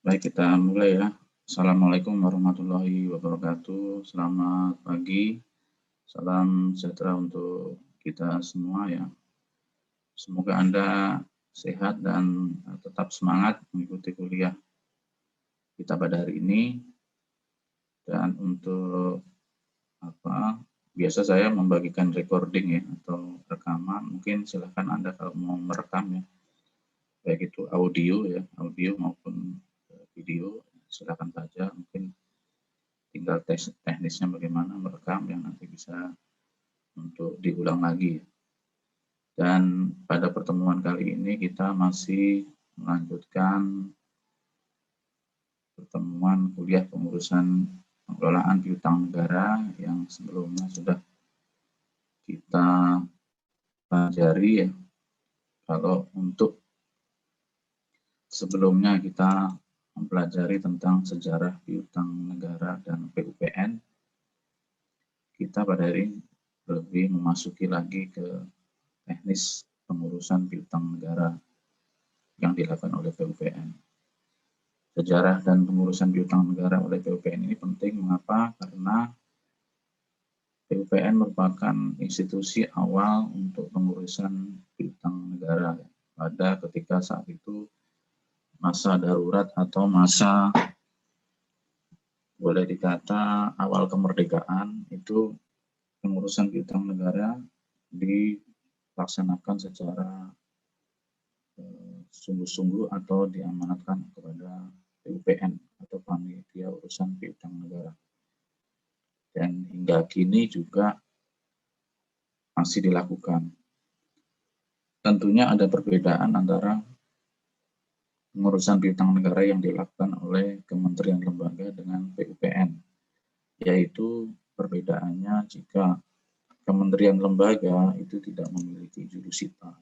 Baik, kita mulai ya. Assalamualaikum warahmatullahi wabarakatuh. Selamat pagi, salam sejahtera untuk kita semua ya. Semoga Anda sehat dan tetap semangat mengikuti kuliah kita pada hari ini. Dan untuk biasa saya membagikan recording ya atau rekaman. Mungkin silahkan Anda kalau mau merekam ya, baik itu audio maupun video, silakan saja. Mungkin tinggal teknisnya bagaimana merekam yang nanti bisa untuk diulang lagi. Dan pada pertemuan kali ini kita masih melanjutkan pertemuan kuliah pengurusan pengelolaan piutang negara yang sebelumnya sudah kita pelajari ya. Kalau untuk sebelumnya kita mempelajari tentang sejarah piutang negara dan PUPN, kita pada hari ini lebih memasuki lagi ke teknis pengurusan piutang negara yang dilakukan oleh PUPN. Sejarah dan pengurusan piutang negara oleh PUPN ini penting. Mengapa? Karena PUPN merupakan institusi awal untuk pengurusan piutang negara pada ketika saat itu masa darurat atau masa boleh dikata awal kemerdekaan, itu pengurusan piutang negara dilaksanakan secara sungguh-sungguh atau diamanatkan kepada PUPN atau Panitia Urusan Piutang Negara. Dan hingga kini juga masih dilakukan. Tentunya ada perbedaan antara pengurusan piutang negara yang dilakukan oleh kementerian lembaga dengan PUPN, yaitu perbedaannya jika kementerian lembaga itu tidak memiliki jurusita,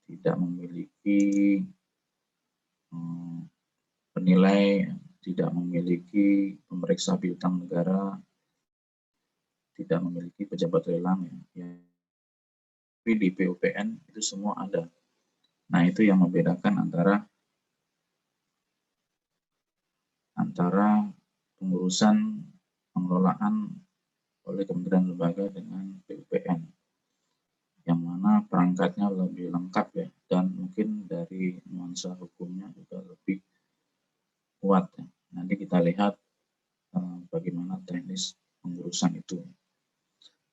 tidak memiliki penilai, tidak memiliki pemeriksa piutang negara, tidak memiliki pejabat lelang ya. Tapi di PUPN itu semua ada. Nah, itu yang membedakan antara pengurusan pengelolaan oleh kementerian lembaga dengan PUPN, yang mana perangkatnya lebih lengkap ya, dan mungkin dari nuansa hukumnya juga lebih kuat ya. Nanti kita lihat bagaimana teknis pengurusan itu.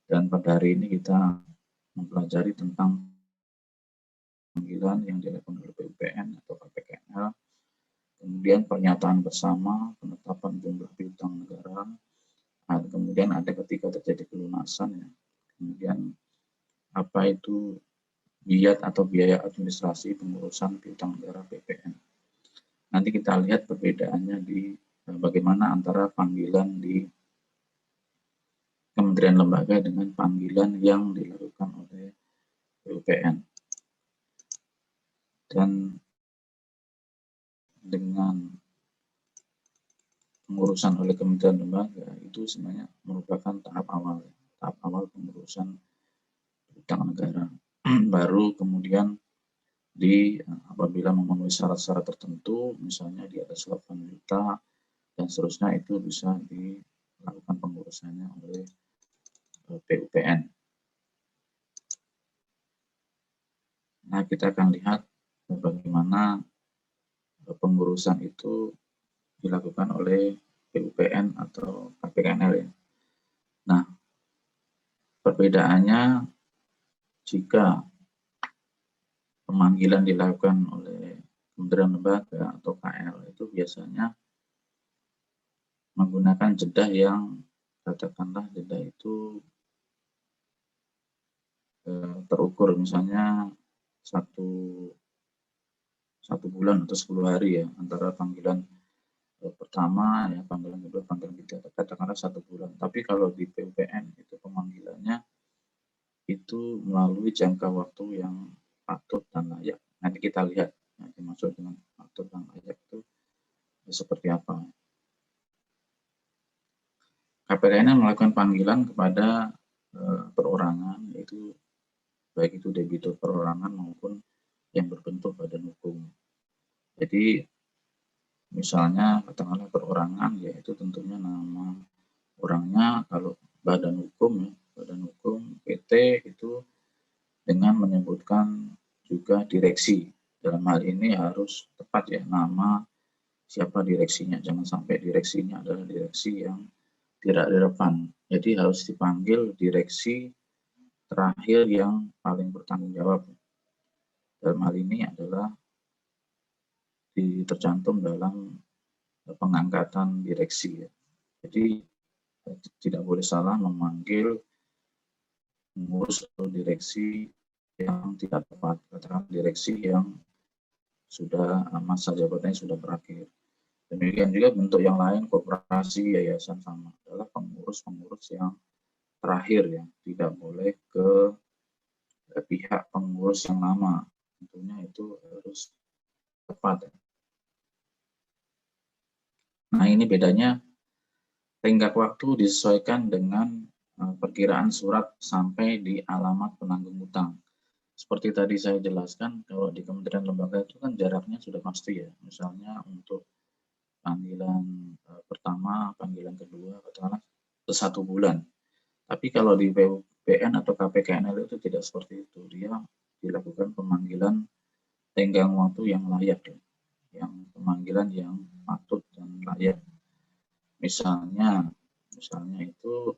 Dan pada hari ini kita mempelajari tentang panggilan yang dilakukan oleh PUPN atau KPKNL, kemudian pernyataan bersama, penetapan jumlah piutang negara, kemudian ada ketika terjadi pelunasan ya, kemudian apa itu biaya atau biaya administrasi pengurusan piutang negara PPN. Nanti kita lihat perbedaannya di bagaimana antara panggilan di kementerian lembaga dengan panggilan yang dilakukan oleh PUPN. Dan dengan pengurusan oleh kementerian lembaga itu sebenarnya merupakan tahap awal pengurusan piutang negara. Baru kemudian apabila memenuhi syarat-syarat tertentu, misalnya di atas 8 juta dan seterusnya, itu bisa dilakukan pengurusannya oleh PUPN. Nah, kita akan lihat bagaimana pengurusan itu dilakukan oleh PUPN atau KPKNL ya. Nah, perbedaannya jika pemanggilan dilakukan oleh Kementerian Lembaga atau KL itu biasanya menggunakan jeda yang katakanlah jeda itu terukur, misalnya satu bulan atau 10 hari ya, antara panggilan pertama ya, panggilan kedua, panggilan ketiga, katakanlah 1 bulan. Tapi kalau di PUPN itu pemanggilannya itu melalui jangka waktu yang patut dan layak. Nanti kita lihat yang dimaksud dengan patut dan layak itu seperti apa. KPKN melakukan panggilan kepada perorangan, yaitu baik itu debitur perorangan maupun yang berbentuk badan hukum. Jadi Misalnya katakanlah perorangan, yaitu tentunya nama orangnya. Kalau badan hukum, badan hukum PT itu dengan menyebutkan juga direksi. Dalam hal ini harus tepat ya, nama siapa direksinya. Jangan sampai direksinya adalah direksi yang tidak relevan. Jadi harus dipanggil direksi terakhir yang paling bertanggung jawab. Dalam hal ini adalah tercantum dalam pengangkatan direksi. Jadi tidak boleh salah memanggil pengurus atau direksi yang tidak tepat, katakan direksi yang sudah masa jabatannya sudah berakhir. Demikian juga bentuk yang lain, koperasi, yayasan sama, adalah pengurus-pengurus yang terakhir ya, tidak boleh ke pihak pengurus yang lama. Tentunya itu harus tepat. Nah, ini bedanya, tenggat waktu disesuaikan dengan perkiraan surat sampai di alamat penanggung utang. Seperti tadi saya jelaskan, kalau di kementerian lembaga itu kan jaraknya sudah pasti ya. Misalnya untuk panggilan pertama, panggilan kedua, katakanlah 1 bulan. Tapi kalau di PUPN atau KPKNL itu tidak seperti itu. Dia dilakukan pemanggilan tenggang waktu yang layak, ya. Yang pemanggilan yang patut dan layak. Misalnya itu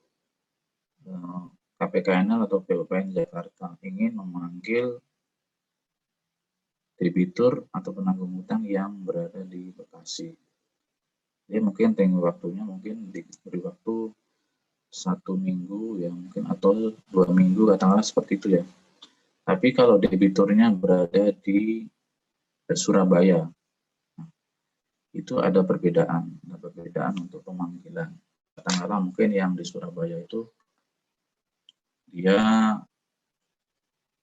KPKNL atau PUPN Jakarta ingin memanggil debitur atau penanggung utang yang berada di Bekasi. Jadi mungkin tenggang waktunya mungkin diberi waktu 1 minggu ya mungkin, atau 2 minggu, katakanlah seperti itu ya. Tapi kalau debiturnya berada di Surabaya, itu ada perbedaan untuk pemanggilan. Katakanlah mungkin yang di Surabaya itu dia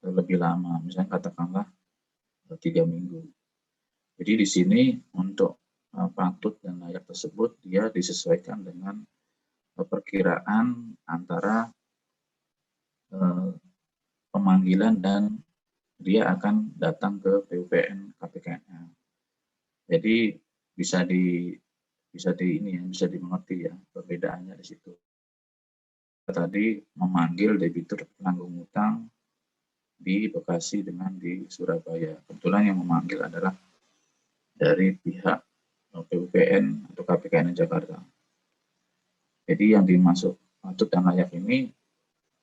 lebih lama, misalnya katakanlah 3 minggu. Jadi di sini untuk patut dan layak tersebut dia disesuaikan dengan perkiraan antara pemanggilan dan dia akan datang ke PUPN KPKNL. Jadi bisa dimengerti ya perbedaannya di situ. Tadi memanggil debitur penanggung utang di Bekasi dengan di Surabaya. Kebetulan yang memanggil adalah dari pihak PUPN atau KPKN Jakarta. Jadi yang dimaksud patut dan layak ini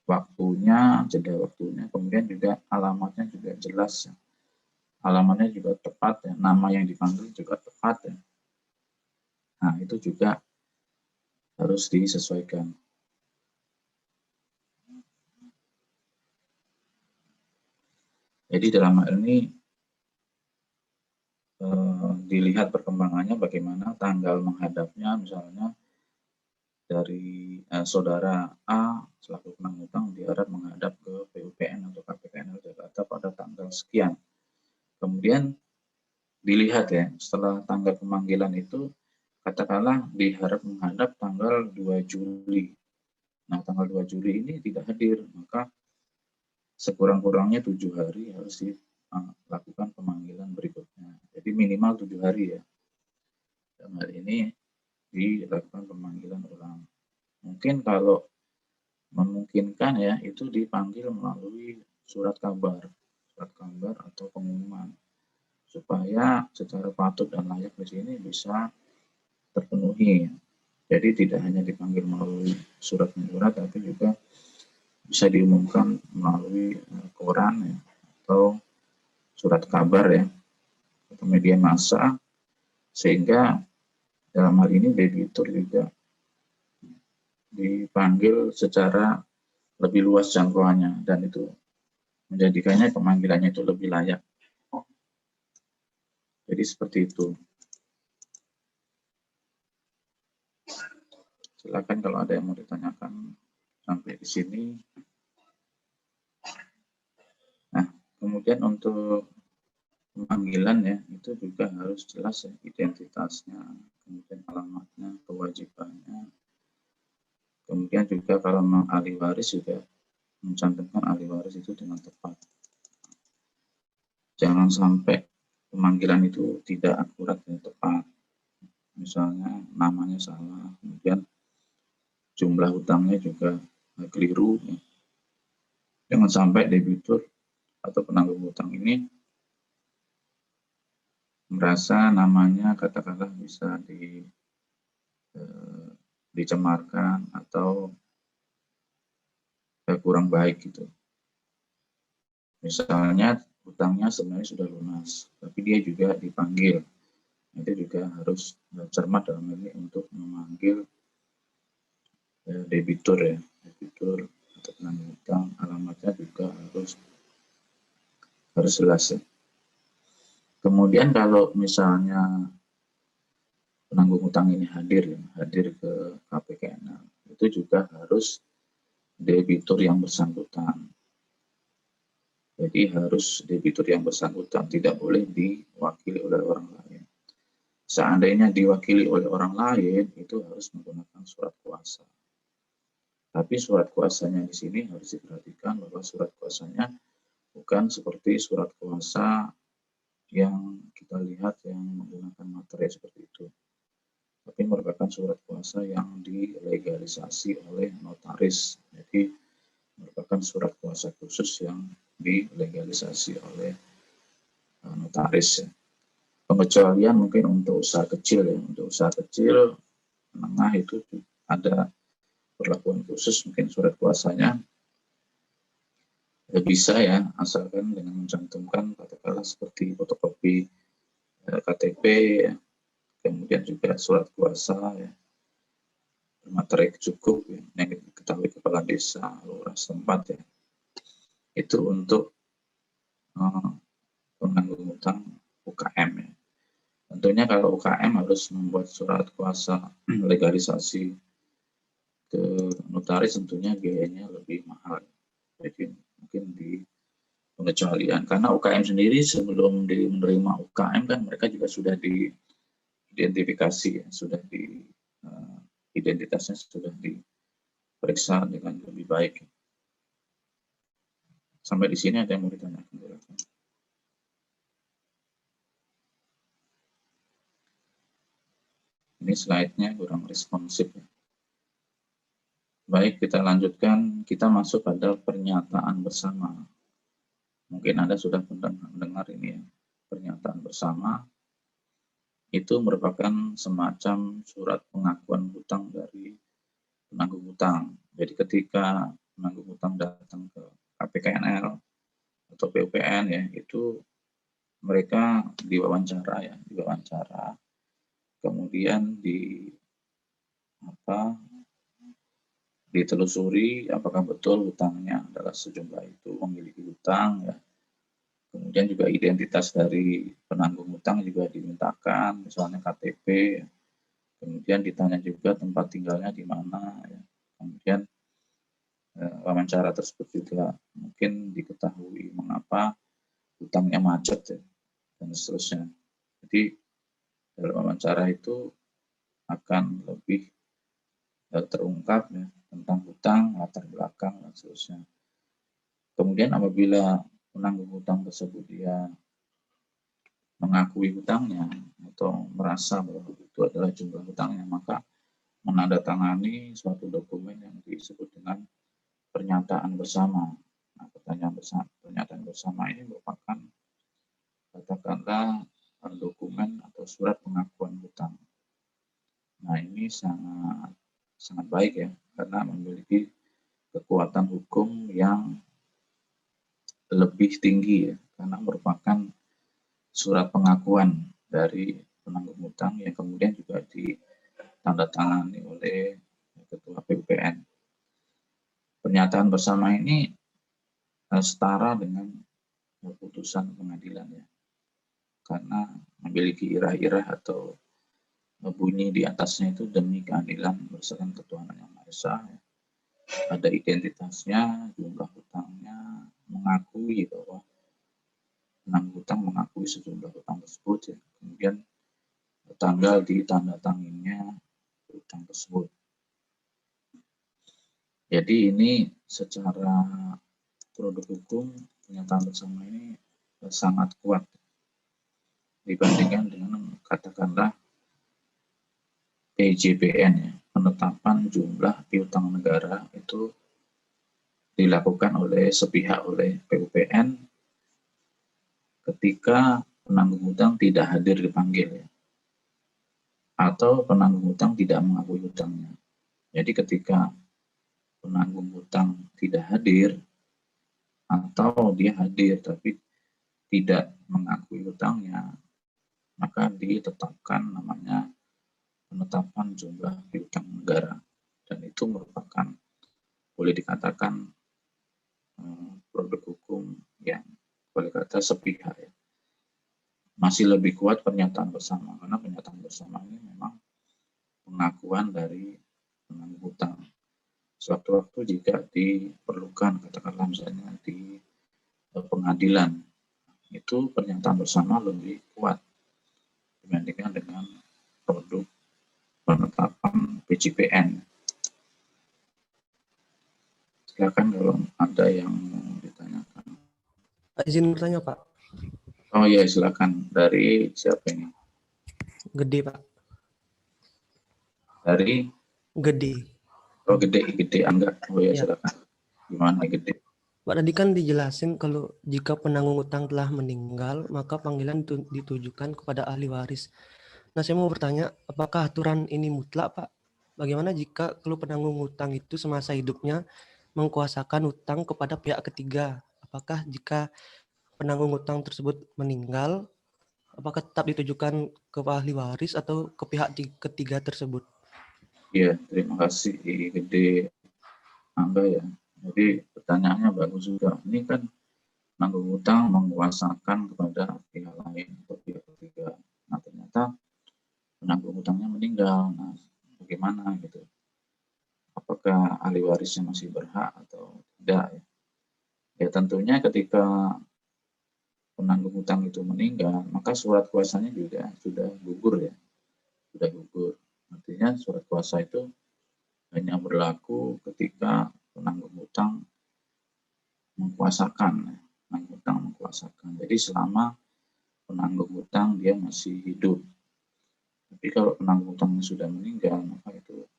waktunya, jeda waktunya, kemudian juga alamatnya juga jelas. Alamatnya juga tepat ya, nama yang dipanggil juga tepat ya. Nah, itu juga harus disesuaikan. Jadi dalam hal ini dilihat perkembangannya bagaimana tanggal menghadapnya, misalnya dari saudara A selaku penanggung utang diharap menghadap ke PUPN atau KPKNL Jakarta pada tanggal sekian. Kemudian dilihat ya, setelah tanggal pemanggilan itu katakanlah diharap menghadap tanggal 2 Juli. Nah, tanggal 2 Juli ini tidak hadir, maka sekurang-kurangnya 7 hari harus dilakukan pemanggilan berikutnya. Jadi minimal 7 hari ya. Dan hari ini dilakukan pemanggilan ulang. Mungkin kalau memungkinkan ya, itu dipanggil melalui surat kabar atau pengumuman, supaya secara patut dan layak di sini bisa terpenuhi. Jadi tidak hanya dipanggil melalui surat menyurat, tapi juga bisa diumumkan melalui koran ya, atau surat kabar ya, atau media massa, sehingga dalam hal ini debitur juga dipanggil secara lebih luas jangkauannya, dan itu menjadikannya pemanggilannya itu lebih layak. Jadi seperti itu. Silakan kalau ada yang mau ditanyakan sampai di sini. Nah, kemudian untuk pemanggilan ya, itu juga harus jelas ya, identitasnya, kemudian alamatnya, kewajibannya. Kemudian juga kalau memang ahli waris juga mencantumkan ahli waris itu dengan tepat. Jangan sampai pemanggilan itu tidak akurat dan tepat. misalnya namanya salah, kemudian jumlah hutangnya juga keliru, ya. Jangan sampai debitur atau penanggung hutang ini merasa namanya katakanlah bisa dicemarkan atau kurang baik gitu. Misalnya hutangnya sebenarnya sudah lunas, tapi dia juga dipanggil. Itu juga harus cermat dalam ini untuk memanggil debitur ya, debitur atau penanggung hutang, alamatnya juga harus jelas ya. Kemudian kalau misalnya penanggung hutang ini hadir ke KPKNL, itu juga harus debitur yang bersangkutan. Jadi harus debitur yang bersangkutan, tidak boleh diwakili oleh orang lain. Seandainya diwakili oleh orang lain, itu harus menggunakan surat kuasa. Tapi surat kuasanya di sini harus diperhatikan bahwa surat kuasanya bukan seperti surat kuasa yang kita lihat yang menggunakan materai seperti itu. Tapi merupakan surat kuasa yang dilegalisasi oleh notaris. Jadi merupakan surat kuasa khusus yang dilegalisasi oleh notaris ya. Pengecualian mungkin untuk usaha kecil ya, untuk usaha kecil menengah itu ada perlakuan khusus, mungkin surat kuasanya bisa ya, asalkan dengan mencantumkan katakanlah seperti fotokopi KTP ya, kemudian juga surat kuasa ya, materai cukup ya, yang diketahui kepala desa, lurah setempat ya. Itu untuk penanggung hutang UKM ya. Tentunya kalau UKM harus membuat surat kuasa legalisasi ke notaris, tentunya biayanya lebih mahal. Jadi mungkin di pengecualian, karena UKM sendiri sebelum menerima UKM kan mereka juga sudah diidentifikasi ya, sudah identitasnya sudah diperiksa dengan lebih baik. Sampai di sini ada yang mau ditanyakan? Ini slide-nya kurang responsif ya. Baik, kita lanjutkan. Kita masuk pada pernyataan bersama. Mungkin Anda sudah mendengar ini ya. Pernyataan bersama itu merupakan semacam surat pengakuan hutang dari penanggung hutang. Jadi ketika penanggung hutang datang ke KPKNL atau PUPN ya, itu mereka diwawancara ya, diwawancara. Kemudian ditelusuri apakah betul hutangnya adalah sejumlah itu, memiliki hutang ya. Kemudian juga identitas dari penanggung hutang juga dimintakan, misalnya KTP. Ya. Kemudian ditanya juga tempat tinggalnya di mana. Ya. Kemudian wawancara tersebut juga mungkin diketahui mengapa hutangnya macet ya, dan seterusnya. Jadi dalam wawancara itu akan lebih terungkap ya, tentang hutang, latar belakang, dan seterusnya. Kemudian apabila penanggung hutang tersebut dia mengakui hutangnya atau merasa bahwa itu adalah jumlah hutangnya, maka menandatangani suatu dokumen yang disebut dengan pernyataan bersama. Nah, pernyataan bersama ini merupakan katakanlah dokumen atau surat pengakuan hutang. Nah, ini sangat baik ya, karena memiliki kekuatan hukum yang lebih tinggi ya, karena merupakan surat pengakuan dari penanggung hutang yang kemudian juga ditandatangani oleh Ketua PUPN. Pernyataan bersama ini setara dengan putusan pengadilan ya, karena memiliki irah-irah atau bunyi di atasnya itu demi keadilan berdasarkan ketuhanan yang Maha Esa. Ya. Ada identitasnya, jumlah hutangnya, mengakui bahwa penanggung hutang mengakui sejumlah hutang tersebut ya. Kemudian tanggal ditandatanginya hutang tersebut. Jadi ini secara produk hukum pernyataan bersama ini sangat kuat dibandingkan dengan katakanlah PJBN ya, penetapan jumlah piutang negara itu dilakukan oleh sepihak oleh PUPN ketika penanggung hutang tidak hadir dipanggil ya, atau penanggung hutang tidak mengakui hutangnya. Jadi ketika penanggung hutang tidak hadir atau dia hadir tapi tidak mengakui hutangnya, maka ditetapkan namanya penetapan jumlah piutang negara, dan itu merupakan, boleh dikatakan, produk hukum yang boleh kata sepihak ya. Masih lebih kuat pernyataan bersama, karena pernyataan bersama ini memang pengakuan dari penanggung hutang. Sewaktu-waktu jika diperlukan, katakanlah misalnya di pengadilan, itu pernyataan bersama lebih kuat dibandingkan dengan produk penetapan PJPN. Silakan kalau ada yang mau ditanyakan. Pak, izin bertanya, Pak. Oh ya, silakan. Dari siapa ini? Gede, Pak. Dari? Gede. Oh, Gede Angga. Oh ya, Ya. silakan. Gimana Gede? Pak, tadi kan dijelasin kalau jika penanggung utang telah meninggal, maka panggilan ditujukan kepada ahli waris. Nah, saya mau bertanya, apakah aturan ini mutlak, Pak? Bagaimana jika kalau penanggung utang itu semasa hidupnya mengkuasakan utang kepada pihak ketiga? Apakah jika penanggung utang tersebut meninggal, apakah tetap ditujukan ke ahli waris atau ke pihak ketiga tersebut? Iya, terima kasih Gede Angga ya. Jadi pertanyaannya bagus juga. Ini kan penanggung utang menguasakan kepada pihak lain atau pihak ketiga. Nah, ternyata penanggung utangnya meninggal. Nah, bagaimana gitu? Apakah ahli warisnya masih berhak atau tidak? Ya, tentunya ketika penanggung utang itu meninggal, maka surat kuasanya juga sudah gugur ya, sudah gugur. Artinya surat kuasa itu hanya berlaku ketika penanggung utang mengkuasakan, penanggung utang mengkuasakan. Jadi selama penanggung utang dia masih hidup. Tapi kalau penanggung utangnya sudah meninggal, maka itu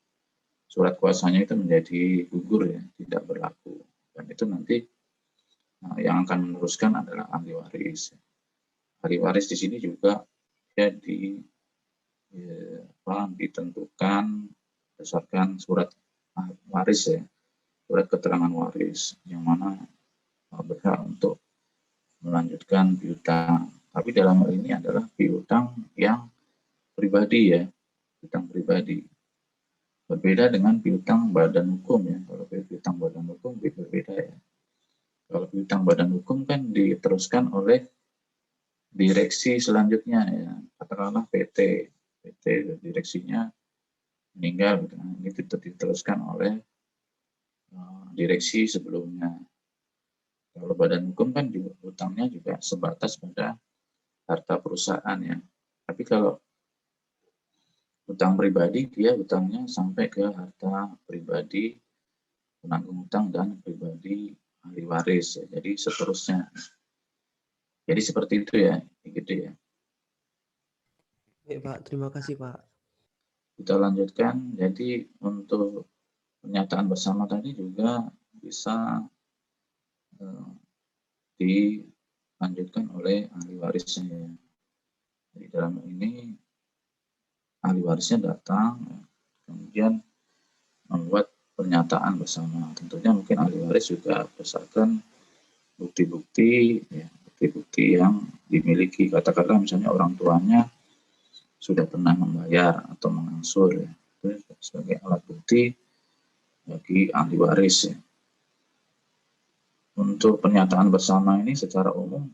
surat kuasanya itu menjadi gugur ya, tidak berlaku. Dan itu nanti yang akan meneruskan adalah ahli waris. Ahli waris di sini juga ya ditentukan berdasarkan surat waris ya, surat keterangan waris yang mana berhak untuk melanjutkan piutang. Tapi dalam hal ini adalah piutang yang pribadi ya, piutang pribadi. Berbeda dengan piutang badan hukum ya. Kalau piutang badan hukum berbeda ya. Kalau piutang badan hukum kan diteruskan oleh direksi selanjutnya ya, katakanlah PT direksinya meninggal, gitu. Ini diteruskan oleh direksi sebelumnya. Kalau badan hukum kan juga hutangnya juga sebatas pada harta perusahaan ya. Tapi kalau hutang pribadi, dia hutangnya sampai ke harta pribadi penanggung hutang dan pribadi ahli waris ya. Jadi seterusnya. Jadi seperti itu ya, gitu ya. Baik, Pak, terima kasih, Pak. Kita lanjutkan. Jadi untuk pernyataan bersama tadi juga bisa dilanjutkan oleh ahli warisnya ya. Jadi dalam ini ahli warisnya datang, kemudian membuat pernyataan bersama. Tentunya mungkin ahli waris juga berdasarkan bukti-bukti, ya, bukti-bukti yang dimiliki. Katakanlah misalnya orang tuanya sudah pernah membayar atau mengangsur, ya, itu sebagai alat bukti bagi ahli waris. Ya. Untuk pernyataan bersama ini secara umum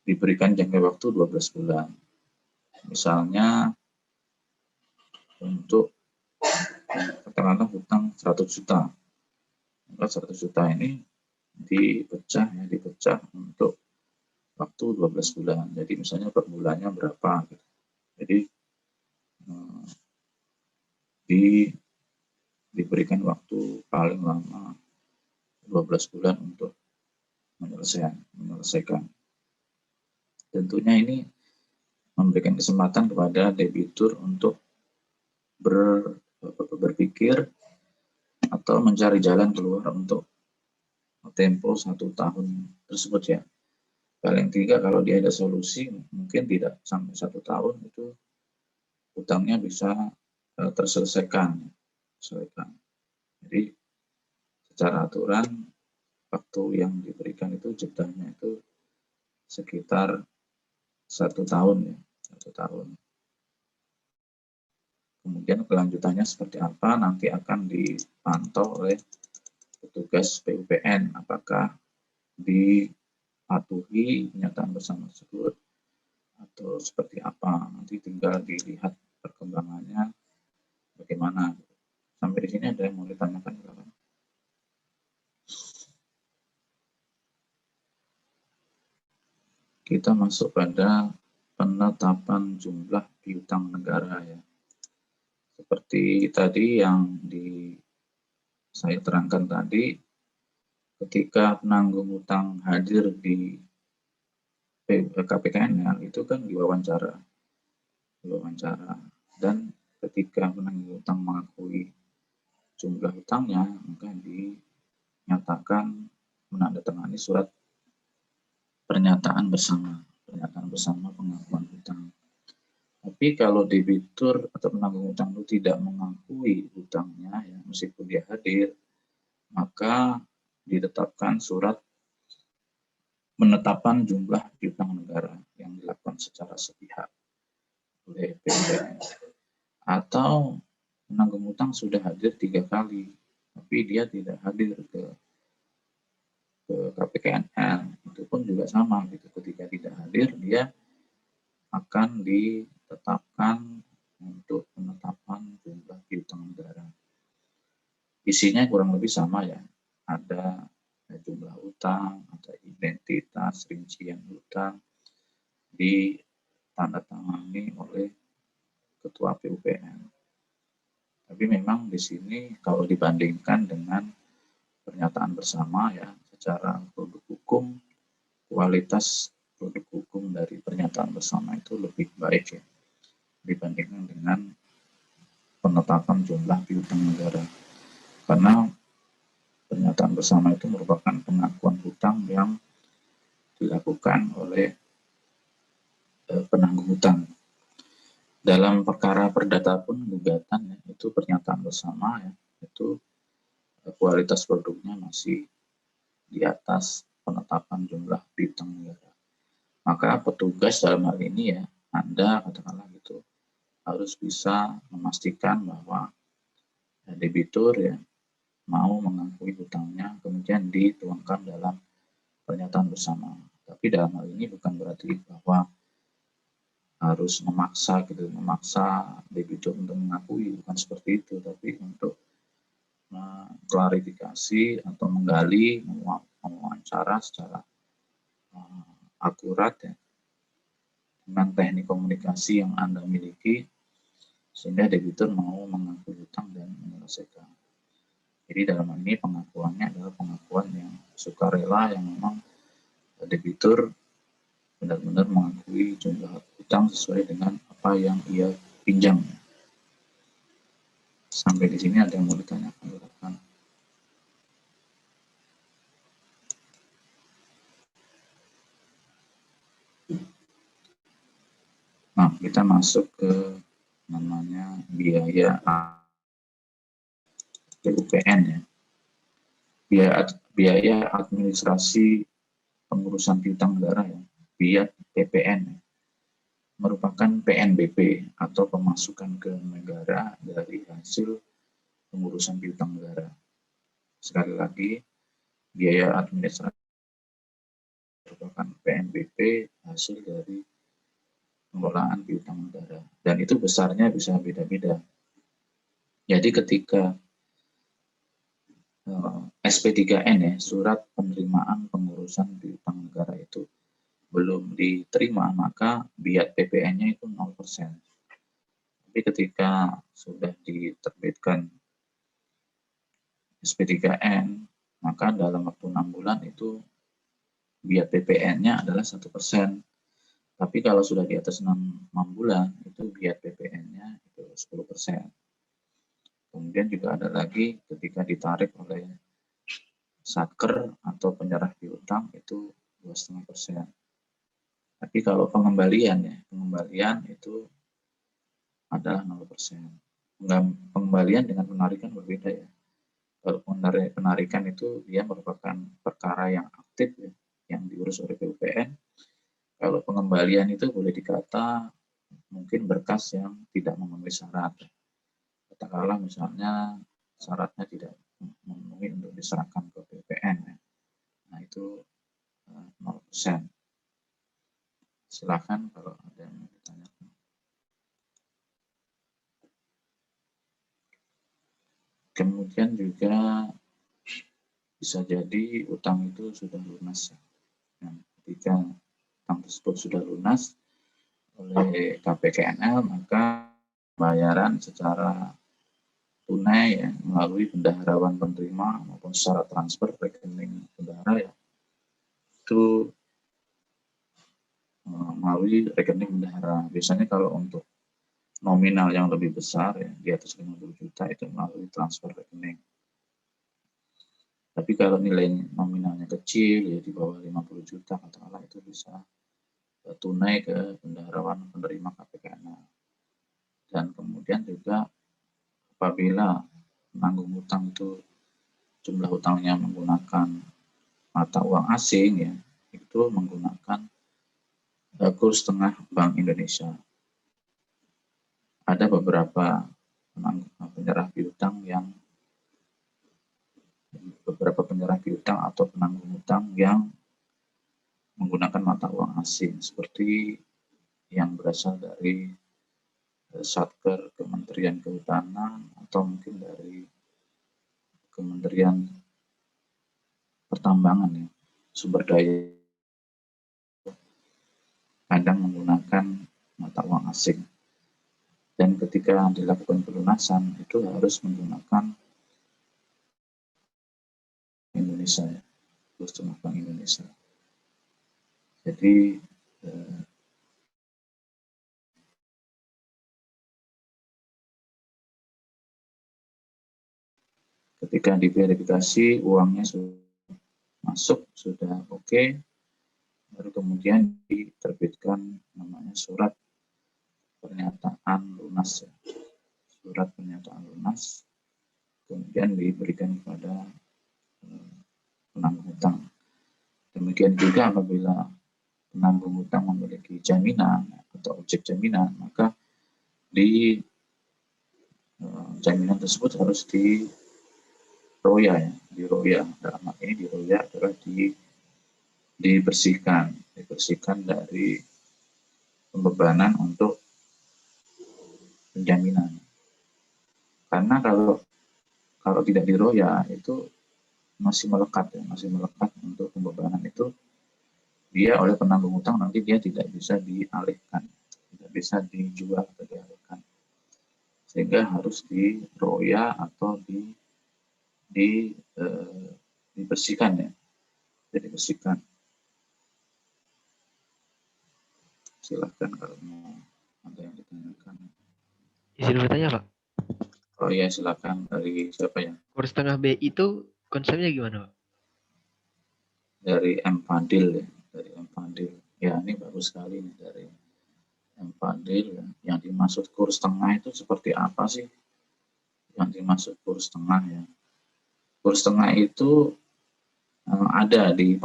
diberikan jangka waktu 12 bulan. Misalnya untuk katakanlah hutang 100 juta. Maka 100 juta ini dipecah untuk waktu 12 bulan. Jadi misalnya per bulannya berapa. Gitu. Jadi diberikan waktu paling lama 12 bulan untuk menyelesaikan. Tentunya ini memberikan kesempatan kepada debitur untuk berpikir atau mencari jalan keluar untuk tempo 1 tahun tersebut ya. Paling tidak kalau dia ada solusi, mungkin tidak sampai 1 tahun itu hutangnya bisa terselesaikan. Jadi secara aturan waktu yang diberikan itu jedanya itu sekitar 1 tahun ya, 1 tahun. Kemudian kelanjutannya seperti apa nanti akan dipantau oleh petugas PUPN, apakah dipatuhi pernyataan bersama tersebut atau seperti apa, nanti tinggal dilihat perkembangannya bagaimana. Sampai di sini ada yang mau ditanyakan? Kita masuk pada penetapan jumlah piutang negara ya. Seperti tadi yang saya terangkan tadi, ketika penanggung hutang hadir di KPKN itu kan diwawancara, dan ketika penanggung hutang mengakui jumlah hutangnya, maka dinyatakan menandatangani surat pernyataan bersama pengakuan hutang. Tapi kalau debitur atau penanggung hutang itu tidak mengakui hutangnya, ya, meskipun dia hadir, maka ditetapkan surat penetapan jumlah piutang negara yang dilakukan secara sepihak oleh PUPN. Atau penanggung hutang sudah hadir 3 kali, tapi dia tidak hadir ke KPKN, itu pun juga sama gitu. Ketika tidak hadir, dia akan ditetapkan untuk penetapan jumlah piutang negara. Isinya kurang lebih sama ya, ada jumlah utang, ada identitas, rincian utang, ditandatangani oleh Ketua PUPN. Tapi memang di sini kalau dibandingkan dengan pernyataan bersama ya, secara produk hukum, kualitas produk hukum dari pernyataan bersama itu lebih baik ya dibandingkan dengan penetapan jumlah piutang negara, karena pernyataan bersama itu merupakan pengakuan hutang yang dilakukan oleh penanggung hutang. Dalam perkara perdata pun gugatan ya, itu pernyataan bersama ya, itu kualitas produknya masih di atas penetapan jumlah piutang negara. Maka petugas dalam hal ini ya, Anda katakanlah gitu, harus bisa memastikan bahwa debitur ya mau mengakui hutangnya, kemudian dituangkan dalam pernyataan bersama. Tapi dalam hal ini bukan berarti bahwa harus memaksa debitur untuk mengakui, bukan seperti itu, tapi untuk klarifikasi atau menggali, mewawancara secara akurat ya, dengan teknik komunikasi yang Anda miliki, sehingga debitur mau mengakui hutang dan menyelesaikan. Jadi dalam hal ini pengakuannya adalah pengakuan yang sukarela, yang memang debitur benar-benar mengakui jumlah hutang sesuai dengan apa yang ia pinjam. Sampai di sini ada yang mau ditanyakan? Nah, kita masuk ke namanya biaya PUPN ya. Biaya administrasi pengurusan piutang negara ya, BIAT PPN ya, merupakan PNBP atau pemasukan ke negara dari hasil pengurusan piutang negara. Sekali lagi, biaya administrasi merupakan PNBP hasil dari pengelolaan piutang negara, dan itu besarnya bisa beda-beda. Jadi ketika SP3N ya, surat penerimaan pengurusan piutang negara itu belum diterima, maka BIAT PPN-nya itu 0%. Tapi ketika sudah diterbitkan SP3N, maka dalam waktu 6 bulan itu BIAT PPN-nya adalah 1%. Tapi kalau sudah di atas 6 bulan, itu BIAT PPN-nya itu 10%. Kemudian juga ada lagi ketika ditarik oleh satker atau penyerah piutang itu 2,5%. Tapi kalau pengembalian itu adalah 0%. Pengembalian dengan penarikan berbeda ya. Kalau penarikan itu dia merupakan perkara yang aktif ya, yang diurus oleh PUPN. Kalau pengembalian itu boleh dikata mungkin berkas yang tidak memenuhi syarat. Katakanlah misalnya syaratnya tidak memenuhi untuk diserahkan ke PUPN ya. Nah itu 0%. Silakan kalau ada yang mau ditanyakan. Kemudian juga bisa jadi utang itu sudah lunas. Nah, ketika utang tersebut sudah lunas oleh KPKNL, maka bayaran secara tunai ya, melalui bendaharawan penerima maupun secara transfer rekening bendahara ya, itu melalui rekening bendahara. Biasanya kalau untuk nominal yang lebih besar ya, di atas 50 juta itu melalui transfer rekening. Tapi kalau nilai nominalnya kecil, ya di bawah 50 juta, katakanlah itu bisa tunai ke bendaharawan penerima KPKNL. Dan kemudian juga apabila penanggung hutang itu jumlah hutangnya menggunakan mata uang asing, ya itu menggunakan kurs tengah Bank Indonesia. Ada beberapa penyerah piutang atau penanggung hutang yang menggunakan mata uang asing seperti yang berasal dari Satker Kementerian Kehutanan atau mungkin dari Kementerian Pertambangan ya, sumber daya, kadang menggunakan mata uang asing. Dan ketika dilakukan pelunasan itu harus menggunakan Indonesia ya, kurs tengah Bank Indonesia. Jadi ketika diverifikasi uangnya sudah masuk, sudah oke, baru kemudian diterbitkan namanya surat pernyataan lunas ya. Surat pernyataan lunas kemudian diberikan kepada penanggung hutang. Demikian juga apabila penanggung hutang memiliki jaminan atau objek jaminan, maka di jaminan tersebut harus diroya ya, diroya. Dalam hal ini diroya adalah dibersihkan dari pembebanan untuk penjaminan. Karena kalau tidak diroya itu masih melekat untuk pembebanan itu, dia oleh penanggung hutang nanti dia tidak bisa dialihkan, tidak bisa dijual atau dialihkan, sehingga harus diroya atau dibersihkan ya, dibersihkan. Silahkan kalau mau ada yang ditanyakan. Izin bertanya Pak. Oh ya silakan, dari siapa ya? Kurs tengah BI itu konsepnya gimana Pak? Dari M Fadil ya, dari M Fadil. Ya ini bagus sekali nih dari M Fadil ya. Yang dimaksud kurs tengah itu seperti apa sih? Yang dimaksud kurs tengah ya. Kurs tengah itu ada di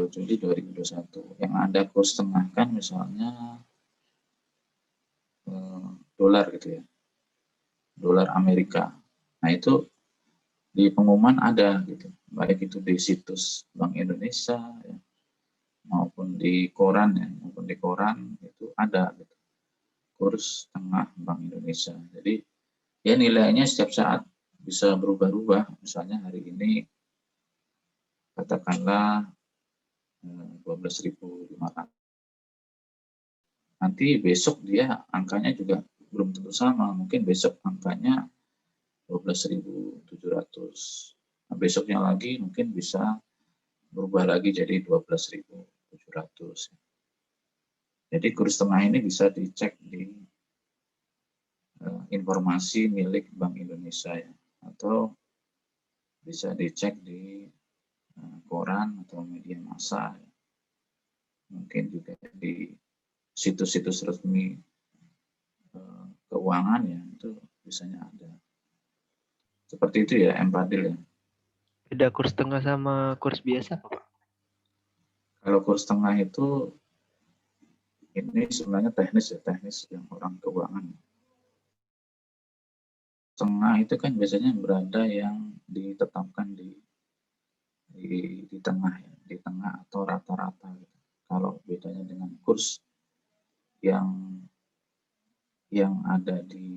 Juli 2021. Yang ada kurs tengah kan misalnya dolar gitu ya, dolar Amerika. Nah itu di pengumuman ada gitu, baik itu di situs Bank Indonesia ya, maupun di koran itu ada gitu, kurs tengah Bank Indonesia. Jadi ya nilainya setiap saat bisa berubah-ubah. Misalnya hari ini katakanlah 12.500. Nanti besok dia angkanya juga belum tentu sama. Mungkin besok angkanya 12.700. Nah, besoknya lagi mungkin bisa berubah lagi jadi 12.700. Jadi kurs tengah ini bisa dicek di informasi milik Bank Indonesia ya, atau bisa dicek di koran atau media massa, ya. Mungkin juga di situs-situs resmi keuangan ya, itu biasanya ada. Seperti itu ya, Fadil ya. Beda kurs tengah sama kurs biasa apa, Pak? Kalau kurs tengah itu ini sebenarnya teknis ya, teknis yang orang keuangan. Tengah itu kan biasanya berada yang ditetapkan di tengah ya, di tengah atau rata-rata gitu. Kalau bedanya dengan kurs yang ada di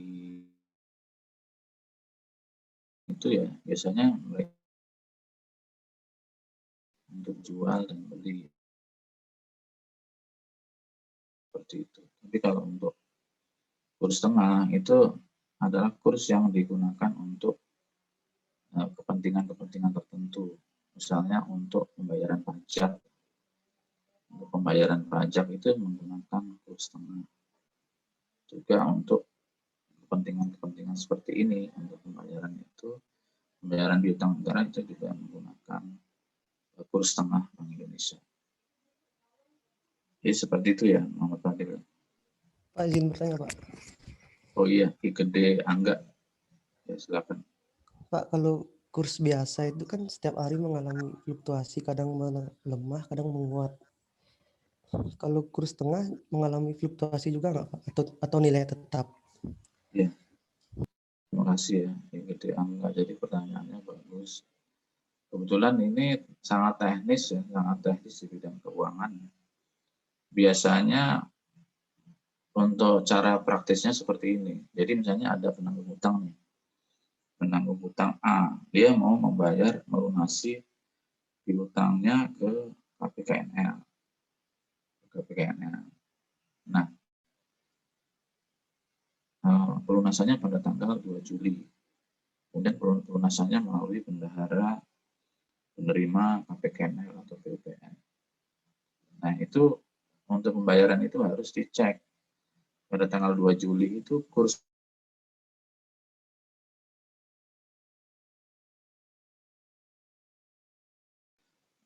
itu ya, biasanya mereka untuk jual dan beli seperti itu. Tapi kalau untuk kurs tengah itu adalah kurs yang digunakan untuk kepentingan-kepentingan tertentu. Misalnya untuk pembayaran pajak. Untuk pembayaran pajak itu menggunakan kurs tengah. Juga untuk kepentingan-kepentingan seperti ini, untuk pembayaran itu, pembayaran piutang negara itu juga menggunakan kurs tengah Bank Indonesia. Jadi seperti itu ya, Muhammad Fadil. Pak izin bertanya Pak. Oh iya, I gede Angga. Ya silakan. Pak, kalau kurs biasa itu kan setiap hari mengalami fluktuasi, kadang melemah, kadang menguat. Kalau kurs tengah mengalami fluktuasi juga nggak Pak? Atau nilai tetap? Ya, terima kasih ya, I gede Angga. Jadi pertanyaannya bagus. Kebetulan ini sangat teknis ya, sangat teknis di bidang keuangan. Biasanya untuk cara praktisnya seperti ini. Jadi misalnya ada penanggung hutang nih. Penanggung hutang A, dia mau membayar, melunasi piutangnya ke KPKNL. Nah, pelunasannya pada tanggal 2 Juli. Kemudian pelunasannya melalui bendahara penerima KPKNL atau PUPN. Nah, itu untuk pembayaran itu harus dicek. Pada tanggal 2 Juli itu kurs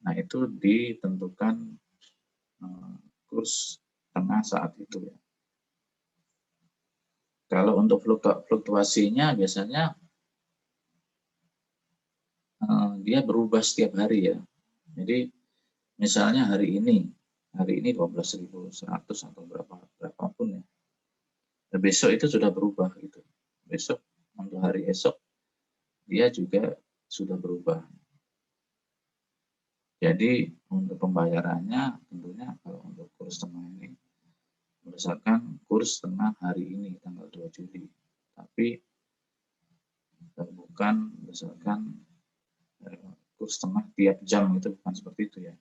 nah itu ditentukan kurs tengah saat itu ya. Kalau untuk fluktuasinya biasanya dia berubah setiap hari ya. Jadi misalnya hari ini 12.100 atau berapapun ya. Dan besok itu sudah berubah gitu. Besok untuk hari esok dia juga sudah berubah. Jadi untuk pembayarannya tentunya kalau untuk kurs tengah ini berdasarkan kurs tengah hari ini tanggal 2 Juli. Tapi bukan berdasarkan kurs tengah tiap jam, itu bukan seperti itu ya.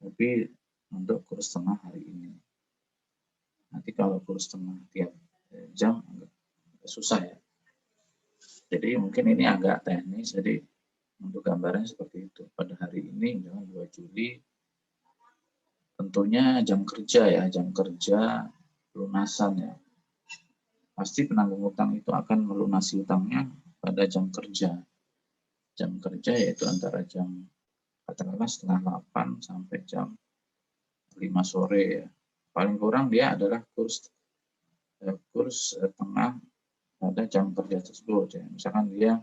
Tapi untuk kurs tengah hari ini. Nanti kalau kurs tengah tiap jam agak susah ya. Jadi mungkin ini agak teknis, jadi untuk gambarannya seperti itu. Pada hari ini, misalnya 2 Juli, tentunya jam kerja ya, jam kerja pelunasan ya. Pasti penanggung utang itu akan melunasi utangnya pada jam kerja. Jam kerja yaitu antara jam katakanlah setengah 8 sampai jam 5 sore ya. Paling kurang dia adalah kurs tengah pada jam kerja tersebut ya. Misalkan dia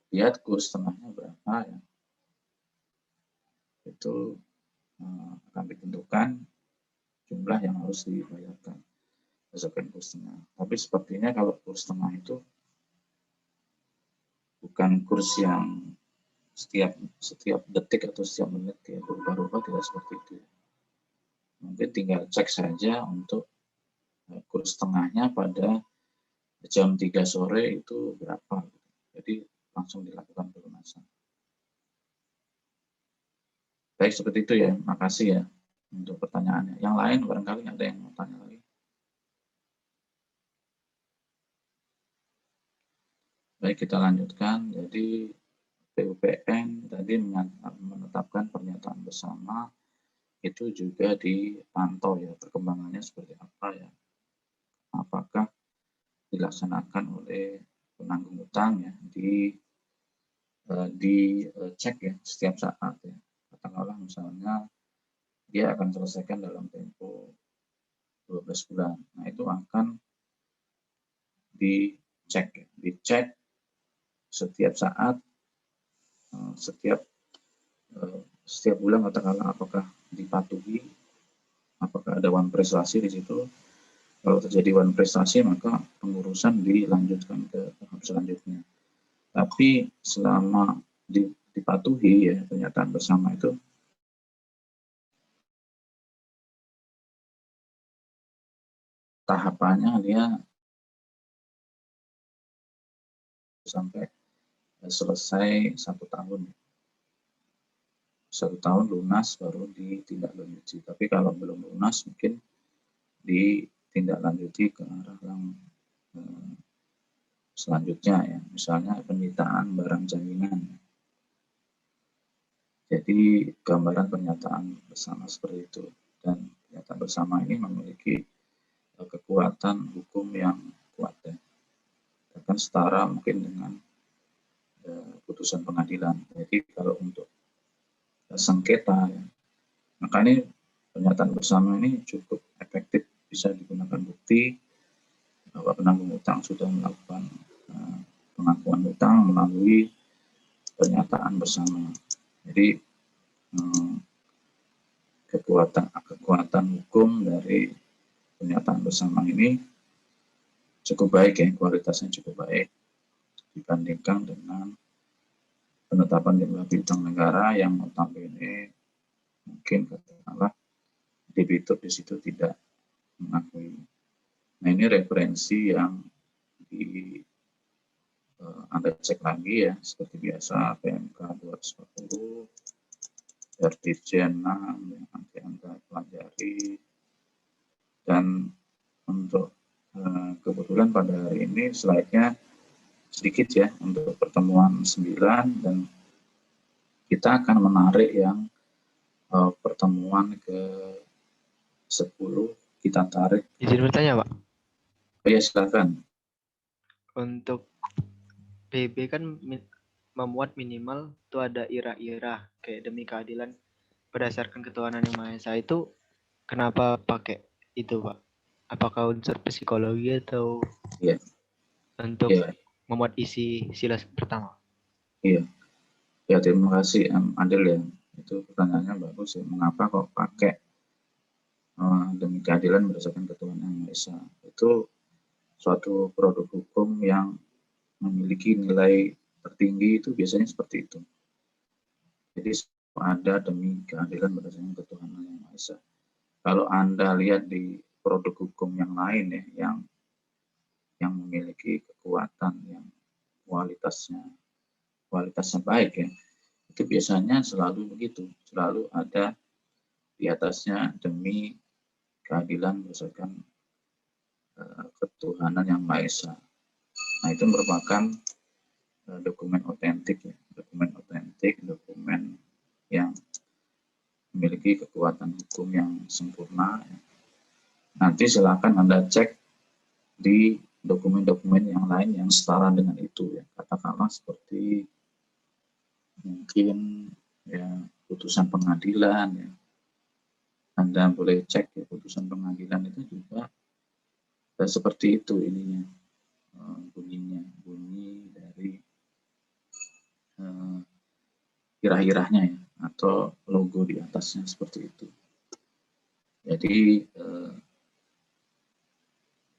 dilihat kurs tengahnya berapa ya. Itu akan ditentukan jumlah yang harus dibayarkan berdasarkan kurs tengah. Tapi sepertinya kalau kurs tengah itu bukan kurs yang setiap detik atau setiap menit ya berubah-ubah, tidak seperti itu. Mungkin tinggal cek saja untuk kurs tengahnya pada jam 3 sore itu berapa. Jadi langsung dilakukan pelunasan. Baik, seperti itu ya. Makasih ya untuk pertanyaannya. Yang lain barangkali ada yang mau tanya lagi. Baik, kita lanjutkan. Jadi PUPN tadi menetapkan pernyataan bersama itu juga dipantau ya perkembangannya seperti apa ya. Apakah dilaksanakan oleh penanggung utang ya dicek ya setiap saat ya. Katakanlah misalnya dia akan selesaikan dalam tempo 12 bulan. Nah, itu akan dicek setiap saat, setiap bulan, katakanlah apakah dipatuhi, apakah ada wan prestasi di situ. Kalau terjadi wan prestasi, maka pengurusan dilanjutkan ke tahap selanjutnya. Tapi selama dipatuhi ya pernyataan bersama itu, tahapannya dia sampai selesai 1 tahun. 1 tahun lunas baru ditindaklanjuti. Tapi kalau belum lunas mungkin ditindaklanjuti ke arah yang selanjutnya ya, misalnya penyitaan barang jaminan. Jadi gambaran pernyataan bersama seperti itu, dan pernyataan bersama ini memiliki kekuatan hukum yang kuat ya, bahkan setara mungkin dengan putusan pengadilan. Jadi kalau untuk sengketa ya, maka ini pernyataan bersama ini cukup efektif, bisa digunakan bukti bahwa penanggung utang sudah melakukan pengakuan utang melalui pernyataan bersama. Jadi kekuatan hukum dari pernyataan bersama ini cukup baik ya, kualitasnya cukup baik dibandingkan dengan penetapan jumlah piutang negara yang notabene mungkin katakanlah debitur di situ tidak mengakui. Nah, ini referensi yang Anda cek lagi ya, seperti biasa PMK 240, RTJ 6 yang nanti Anda pelajari. Dan untuk kebetulan pada hari ini slide-nya sedikit ya untuk pertemuan 9, dan kita akan menarik yang pertemuan ke-10 kita tarik. Izin bertanya, Pak. Oh ya, silakan. Untuk PB kan memuat minimal itu ada ira-ira kayak demi keadilan berdasarkan ketuhanan yang Maha Esa. Itu kenapa pakai itu, Pak? Apakah unsur psikologi atau Iya. untuk Iya. memuat isi sila pertama? Iya. Ya, terima kasih Adil ya. Itu pertanyaannya bagus ya. Mengapa kok pakai demi keadilan berdasarkan ketuhanan yang Maha Esa? Itu suatu produk hukum yang memiliki nilai tertinggi, itu biasanya seperti itu. Jadi ada demi keadilan berdasarkan ketuhanan yang Maha Esa. Kalau Anda lihat di produk hukum yang lain ya, yang memiliki kekuatan yang kualitasnya baik ya, itu biasanya selalu begitu, selalu ada di atasnya demi keadilan berdasarkan ketuhanan yang Maha Esa. Nah, itu merupakan dokumen otentik ya, dokumen yang memiliki kekuatan hukum yang sempurna ya. Nanti silakan Anda cek di dokumen-dokumen yang lain yang setara dengan itu ya, katakanlah seperti mungkin ya putusan pengadilan ya. Anda boleh cek ya, putusan pengadilan itu juga seperti itu ininya, bunyi dari irah-irahnya ya, atau logo di atasnya seperti itu. Jadi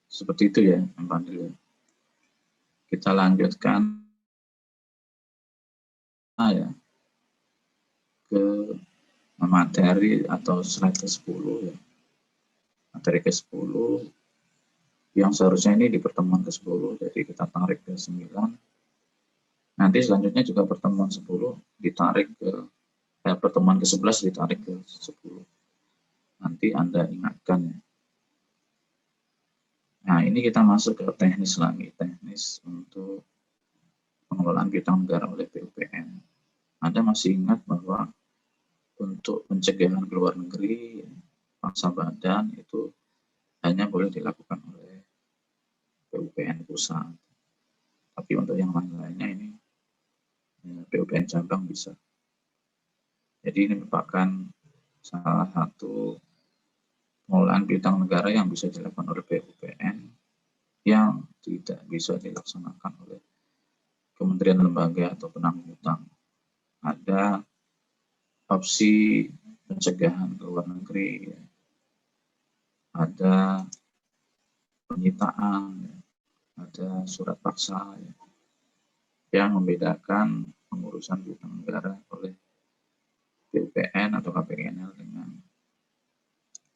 seperti itu ya, Pak Andri. Kita lanjutkan ya ke materi atau slide ke-10 ya. Materi ke-10 yang seharusnya ini di pertemuan ke-10, jadi kita tarik ke 9. Nanti selanjutnya juga pertemuan 10 ditarik ke pertemuan ke-11 ditarik ke 10. Nanti Anda ingatkan ya. Nah, ini kita masuk ke teknis lagi, teknis untuk pengelolaan piutang negara oleh PUPN. Anda masih ingat bahwa untuk pencegahan ke luar negeri, pangsa badan itu hanya boleh dilakukan oleh PUPN pusat. Tapi untuk yang lain-lainnya ini PUPN cabang bisa. Jadi ini merupakan salah satu pengelolaan piutang negara yang bisa dilakukan oleh PUPN yang tidak bisa dilaksanakan oleh kementerian lembaga atau penanggung utang. Ada opsi pencegahan ke luar negeri, ada penyitaan, ada surat paksa yang membedakan pengurusan piutang negara oleh PUPN atau KPNL dengan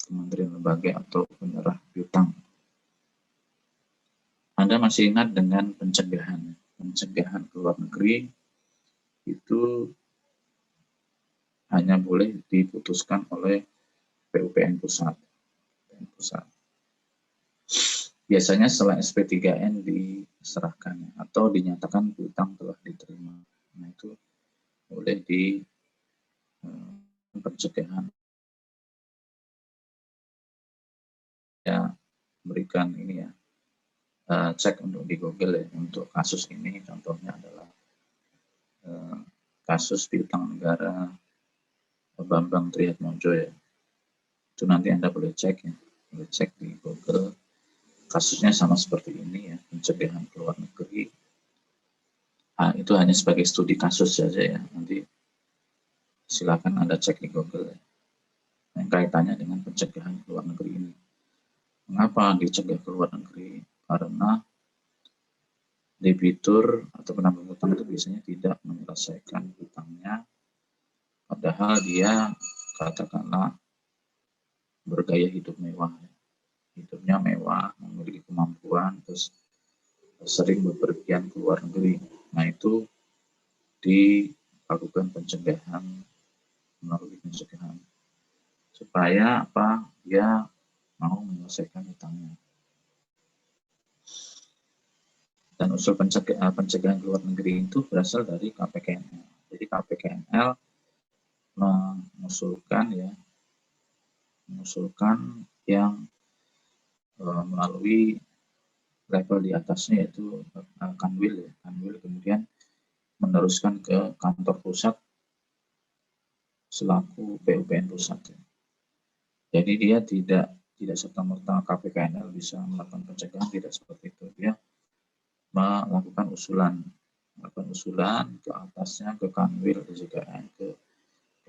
kementerian lembaga atau penyerah piutang. Anda masih ingat dengan pencegahan ke luar negeri itu hanya boleh diputuskan oleh PUPN pusat. Biasanya setelah SP3N diserahkan atau dinyatakan piutang telah diterima. Nah, itu boleh di pencegahan. Ya, berikan ini ya, cek untuk di Google ya, untuk kasus ini contohnya adalah kasus piutang negara Bambang Triatmojo ya. Itu nanti Anda boleh cek ya, boleh cek di Google. Kasusnya sama seperti ini ya, pencegahan ke luar negeri. Itu hanya sebagai studi kasus saja ya, nanti silakan Anda cek di Google ya. Yang kaitannya dengan pencegahan ke luar negeri ini. Mengapa dicegah ke luar negeri? Karena debitur atau penanggung utang itu biasanya tidak menyelesaikan hutangnya, padahal dia katakanlah bergaya hidup mewah, hidupnya mewah, memiliki kemampuan, terus sering bepergian ke luar negeri. Nah, itu dilakukan pencegahan, melalui pencegahan supaya apa? Dia mau menyelesaikan hutangnya. Dan usul pencegahan ke luar negeri itu berasal dari KPKNL. Jadi KPKNL mengusulkan yang melalui level di atasnya yaitu Kanwil kemudian meneruskan ke kantor pusat selaku PUPN pusat. Jadi dia tidak serta-merta KPKNL bisa melakukan pencegahan, tidak seperti itu. Dia melakukan usulan ke atasnya, ke Kanwil, ke JKN,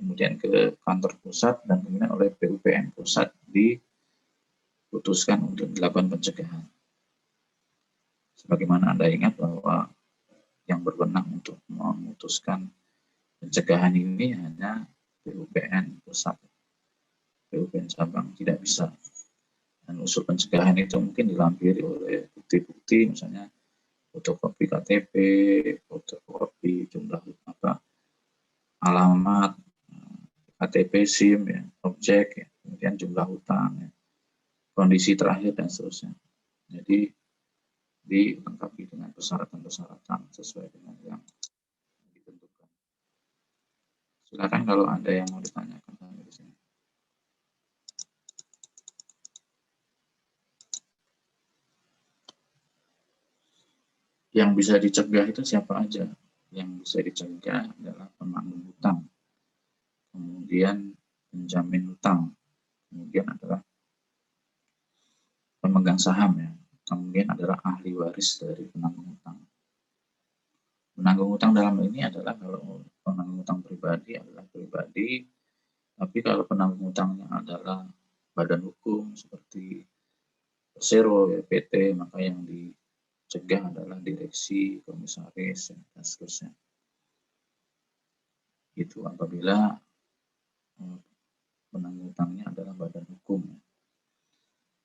kemudian ke kantor pusat, dan kemudian oleh PUPN pusat diputuskan untuk dilakukan pencegahan. Sebagaimana Anda ingat bahwa yang berwenang untuk memutuskan pencegahan ini hanya PUPN pusat, PUPN cabang tidak bisa. Dan usul pencegahan itu mungkin dilampiri oleh bukti-bukti, misalnya fotokopi KTP, fotokopi jumlah alamat, KTP, SIM, ya, objek, ya, kemudian jumlah hutang, ya, kondisi terakhir dan seterusnya. Jadi dilengkapi dengan persyaratan-persyaratan sesuai dengan yang ditentukan. Silakan kalau ada yang mau ditanyakan di sini. Yang bisa dicegah itu siapa aja? Yang bisa dicegah adalah penanggung hutang, kemudian penjamin hutang, kemudian adalah pemegang saham ya, kemudian adalah ahli waris dari penanggung hutang. Penanggung hutang dalam ini adalah kalau penanggung hutang pribadi adalah pribadi, tapi kalau penanggung hutangnya adalah badan hukum seperti Persero, ya, PT, maka yang dicegah adalah direksi, komisaris, dan seterusnya. Itu apabila penanggung hutangnya adalah badan hukum.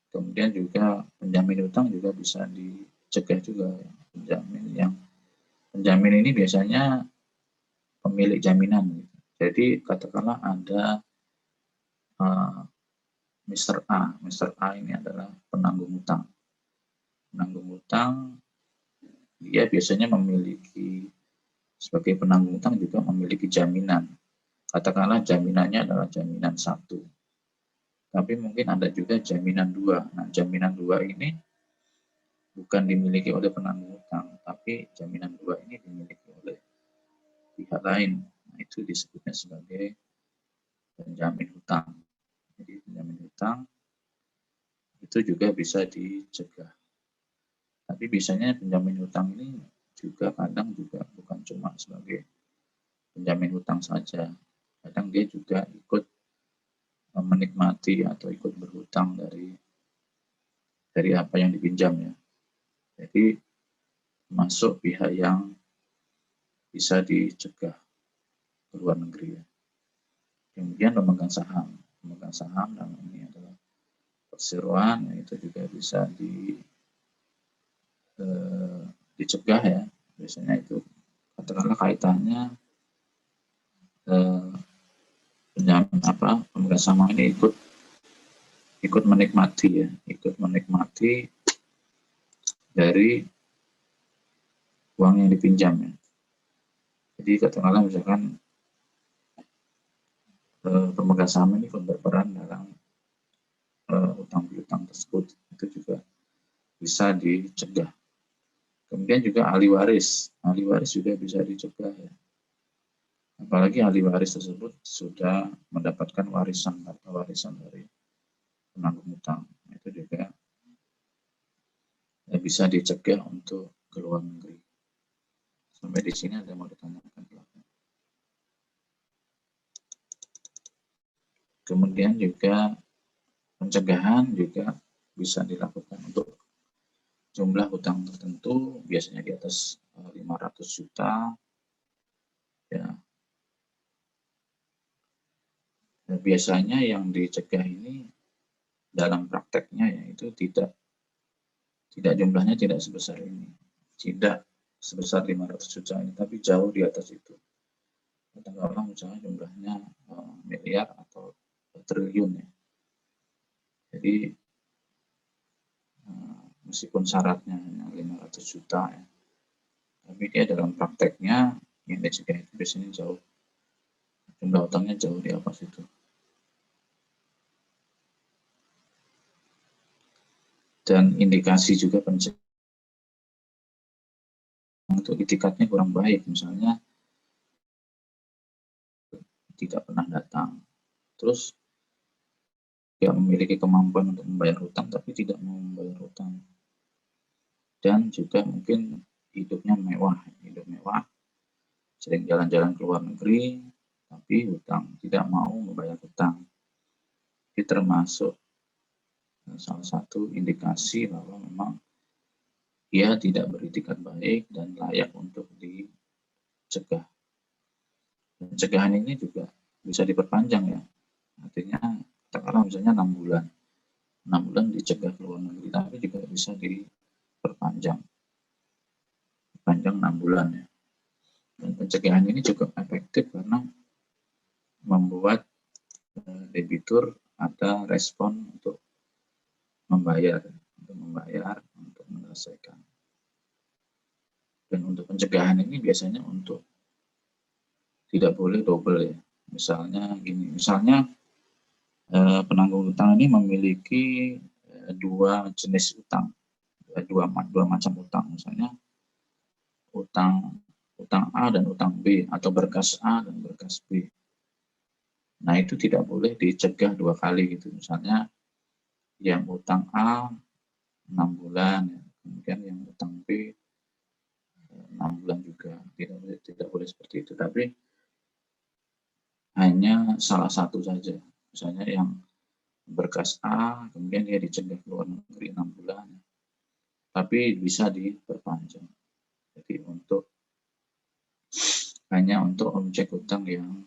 Kemudian juga penjamin hutang juga bisa dicegah juga. Penjamin ini biasanya pemilik jaminan. Jadi katakanlah ada Mr. A. Mr. A ini adalah penanggung hutang. Penanggung hutang dia biasanya memiliki, sebagai penanggung utang juga memiliki jaminan. Katakanlah jaminannya adalah jaminan 1. Tapi mungkin ada juga jaminan 2. Nah, jaminan 2 ini bukan dimiliki oleh penanggung utang, tapi jaminan 2 ini dimiliki oleh pihak lain. Nah, itu disebutnya sebagai penjamin hutang. Jadi penjamin hutang itu juga bisa dicegah. Tapi biasanya penjamin hutang ini juga kadang juga bukan cuma sebagai penjamin hutang saja. Kadang dia juga ikut menikmati atau ikut berhutang dari apa yang dipinjam ya. Jadi masuk pihak yang bisa dicegah ke luar negeri ya. Kemudian pemegang saham dalam ini adalah perseroan, itu juga bisa dicegah ya. Biasanya itu katakanlah kaitannya pemegang saham ini ikut menikmati dari uang yang dipinjam ya. Jadi katakanlah misalkan pemegang saham ini ikut berperan dalam utang piutang tersebut, itu juga bisa dicegah. Kemudian juga ahli waris juga bisa dicegah ya. Apalagi ahli waris tersebut sudah mendapatkan warisan dari penanggung utang, itu juga bisa dicegah untuk ke luar negeri. Sampai di sini ada yang mau ditanyakan? Kemudian juga pencegahan juga bisa dilakukan untuk jumlah hutang tertentu, biasanya di atas 500 juta ya. Dan biasanya yang dicegah ini dalam prakteknya yaitu tidak jumlahnya tidak sebesar ini, tidak sebesar 500 juta ini, tapi jauh di atas itu. Katakanlah misalnya jumlahnya miliar atau triliun ya. Jadi meskipun syaratnya hanya 500 juta ya, tapi dia dalam prakteknya yang dicegah itu biasanya jauh, jumlah utangnya jauh di atas itu. Dan indikasi juga pencegahan untuk itikadnya kurang baik, misalnya tidak pernah datang, terus tidak memiliki kemampuan untuk membayar hutang tapi tidak mau membayar hutang, dan juga mungkin hidupnya mewah, sering jalan-jalan ke luar negeri tapi hutang, tidak mau membayar hutang. Ini termasuk salah satu indikasi bahwa memang dia tidak beritikad baik dan layak untuk dicegah. Pencegahan ini juga bisa diperpanjang ya, artinya katakanlah misalnya 6 bulan dicegah ke luar negeri, tapi juga bisa diperpanjang 6 bulan ya. Dan pencegahan ini cukup efektif karena membuat debitur ada respon untuk membayar, untuk menyelesaikan. Dan untuk pencegahan ini biasanya untuk tidak boleh double ya. Misalnya penanggung utang ini memiliki 2 jenis utang, dua macam utang, misalnya utang A dan utang B, atau berkas A dan berkas B. Nah, itu tidak boleh dicegah 2 kali gitu. Misalnya yang utang A 6 bulan, ya. Kemudian yang utang B 6 bulan juga. Tidak boleh seperti itu, tapi hanya salah satu saja. Misalnya yang berkas A, kemudian dia dicegah ke luar negeri 6 bulan, tapi bisa diperpanjang. Jadi hanya untuk objek utang yang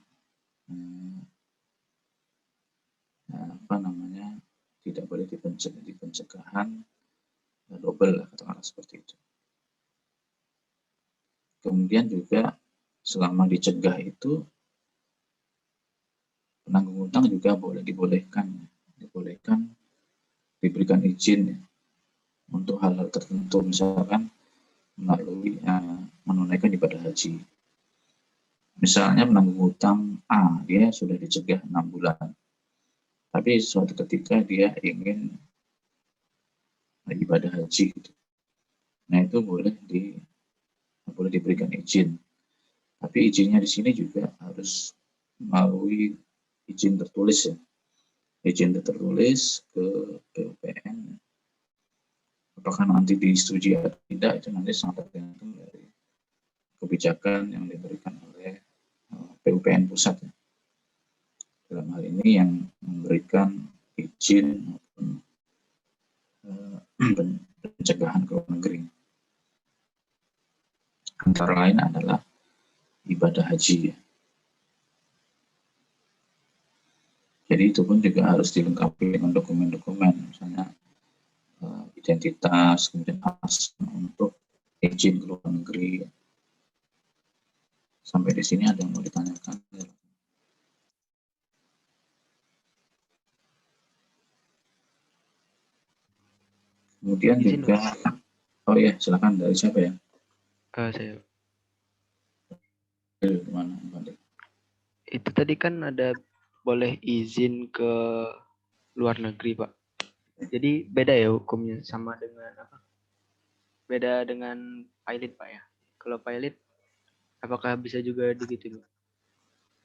tidak boleh dipencegahan double, katakanlah seperti itu. Kemudian juga selama dicegah itu penanggung utang juga diberikan izin ya, untuk hal-hal tertentu, misalkan melalui menunaikan ibadah haji. Misalnya penanggung hutang A, dia sudah dicegah 6 bulan, tapi suatu ketika dia ingin ibadah haji gitu. Nah, itu boleh diberikan izin. Tapi izinnya di sini juga harus melalui izin tertulis ya. Izin tertulis ke PUPN. Apakah nanti disetujui atau tidak itu nanti sangat tergantung dari kebijakan yang diberikan oleh PUPN pusat ya. Dalam hal ini yang memberikan izin maupun pencegahan ke luar negeri. Antara lain adalah ibadah haji ya. Jadi itu pun juga harus dilengkapi dengan dokumen-dokumen, misalnya identitas, kemudian alasan untuk izin ke luar negeri. Sampai di sini ada yang mau ditanyakan? Kemudian Izin, juga, oh ya silakan, dari siapa ya? saya. Mana? Itu tadi kan ada boleh izin ke luar negeri, Pak. Jadi beda ya hukumnya sama dengan apa? Beda dengan pilot, Pak ya. Kalau pilot, apakah bisa juga begitu, Pak?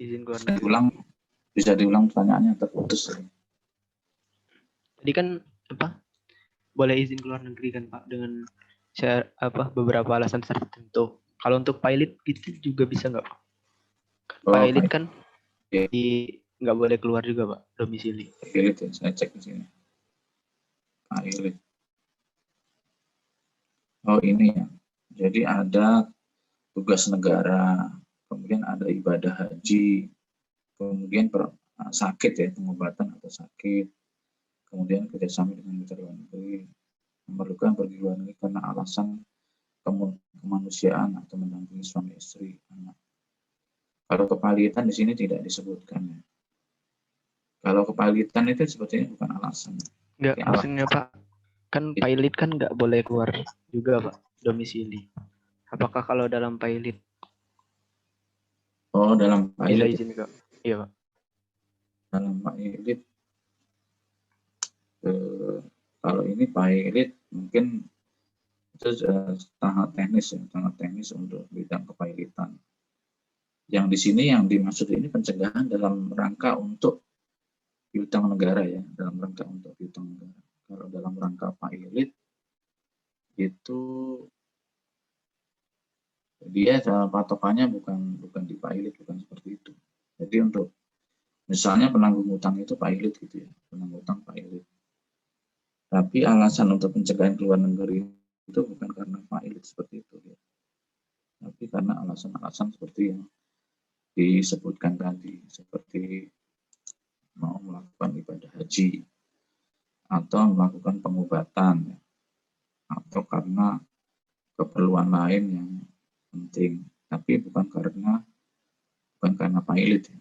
Izin ke luar negeri. Bisa diulang pertanyaannya, terputus. Tadi kan apa? Boleh izin ke luar negeri kan, Pak, dengan beberapa alasan tertentu. Kalau untuk pilot itu juga bisa nggak, Pak? Pilot kan nggak boleh keluar juga, Pak, domisili. Pilot ya, saya cek di sini. Pilot. Oh ini ya. Jadi ada tugas negara, kemudian ada ibadah haji, kemudian sakit ya, pengobatan atau sakit, kemudian kerjasama dengan mitra luar negeri, memerlukan pergi luar negeri karena alasan kemanusiaan atau mendampingi suami istri anak. Kalau kepalitan di sini tidak disebutkan ya. Kalau kepalitan itu sepertinya bukan alasan. Enggak, maksudnya Pak, kan pilot kan nggak boleh keluar juga, Pak, domisili. Apakah kalau dalam pilot? Oh, dalam pilot. Bisa izin Kak? Iya, Pak. Dalam pilot, kalau ini pilot mungkin itu sangat teknis untuk bidang kepilotan. Yang di sini yang dimaksud ini pencegahan dalam rangka untuk piutang negara ya, dalam rangka untuk piutang negara. Kalau dalam rangka pilot itu dia patokannya bukan di pilot, bukan seperti itu. Jadi untuk misalnya penanggung hutang itu pilot gitu ya, penanggung hutang pilot. Tapi alasan untuk pencegahan keluar negeri itu bukan karena pilot seperti itu ya. Tapi karena alasan-alasan seperti yang disebutkan tadi, seperti mau melakukan ibadah haji atau melakukan pengobatan atau karena keperluan lain yang penting, tapi bukan karena pilot ya.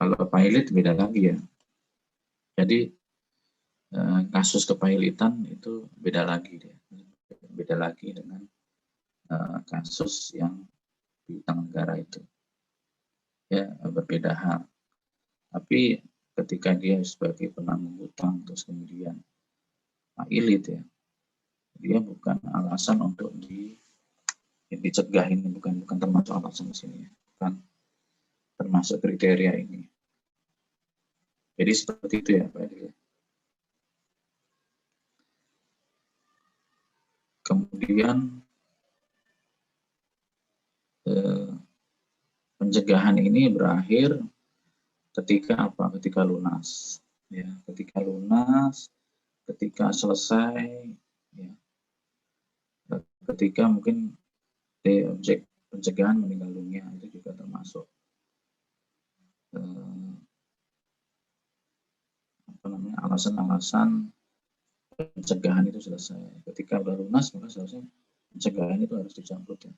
Kalau pilot beda lagi ya. Jadi kasus kepilotan itu beda lagi dengan kasus yang piutang negara itu ya, berbeda hal. Tapi ketika dia sebagai penanggung hutang terus kemudian pilot ya, dia bukan alasan untuk dicegah, ini bukan termasuk alasan di sini ya, bukan termasuk kriteria ini. Jadi seperti itu ya Pak Edi. Kemudian pencegahan ini berakhir ketika apa? Ketika lunas ya, ketika selesai ya. Ketika mungkin objek pencegahan meninggal dunia, itu juga termasuk alasan-alasan pencegahan itu selesai. Ketika sudah lunas maka seharusnya pencegahan itu harus dicabut ya.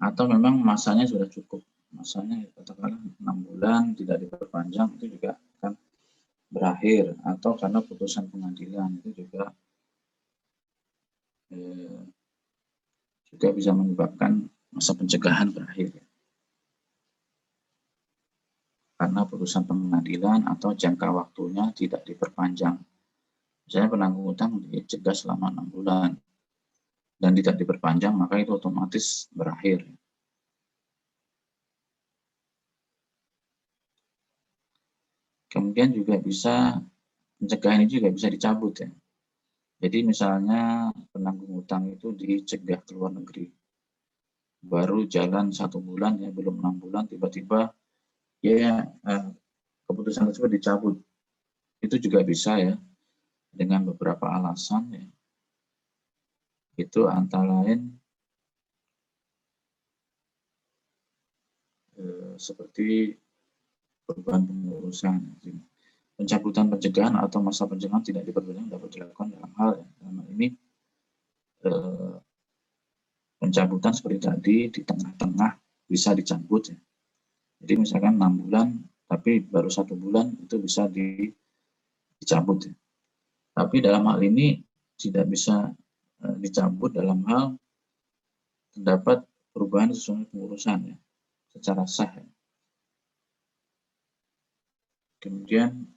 Atau memang masanya sudah cukup, masanya katakanlah 6 bulan tidak diperpanjang, itu juga akan berakhir, atau karena putusan pengadilan itu juga juga bisa menyebabkan masa pencegahan berakhir. Karena putusan pengadilan atau jangka waktunya tidak diperpanjang. Misalnya penanggung utang dicegah selama 6 bulan dan tidak diperpanjang, maka itu otomatis berakhir. Kemudian juga bisa, pencegahan ini juga bisa dicabut ya. Jadi misalnya penanggung utang itu dicegah ke luar negeri, baru jalan 1 bulan ya, belum 6 bulan, tiba-tiba ya keputusan tersebut dicabut. Itu juga bisa ya, dengan beberapa alasan ya. Itu antara lain seperti perubahan pengurusan. Pencabutan pencegahan atau masa pencegahan tidak diperpanjang dapat dilakukan dalam hal ini pencabutan seperti tadi di tengah-tengah bisa dicabut ya. Jadi misalkan 6 bulan tapi baru 1 bulan itu bisa dicabut ya. Tapi dalam hal ini tidak bisa dicabut dalam hal terdapat perubahan sesuai pengurusan ya, secara sah ya. Kemudian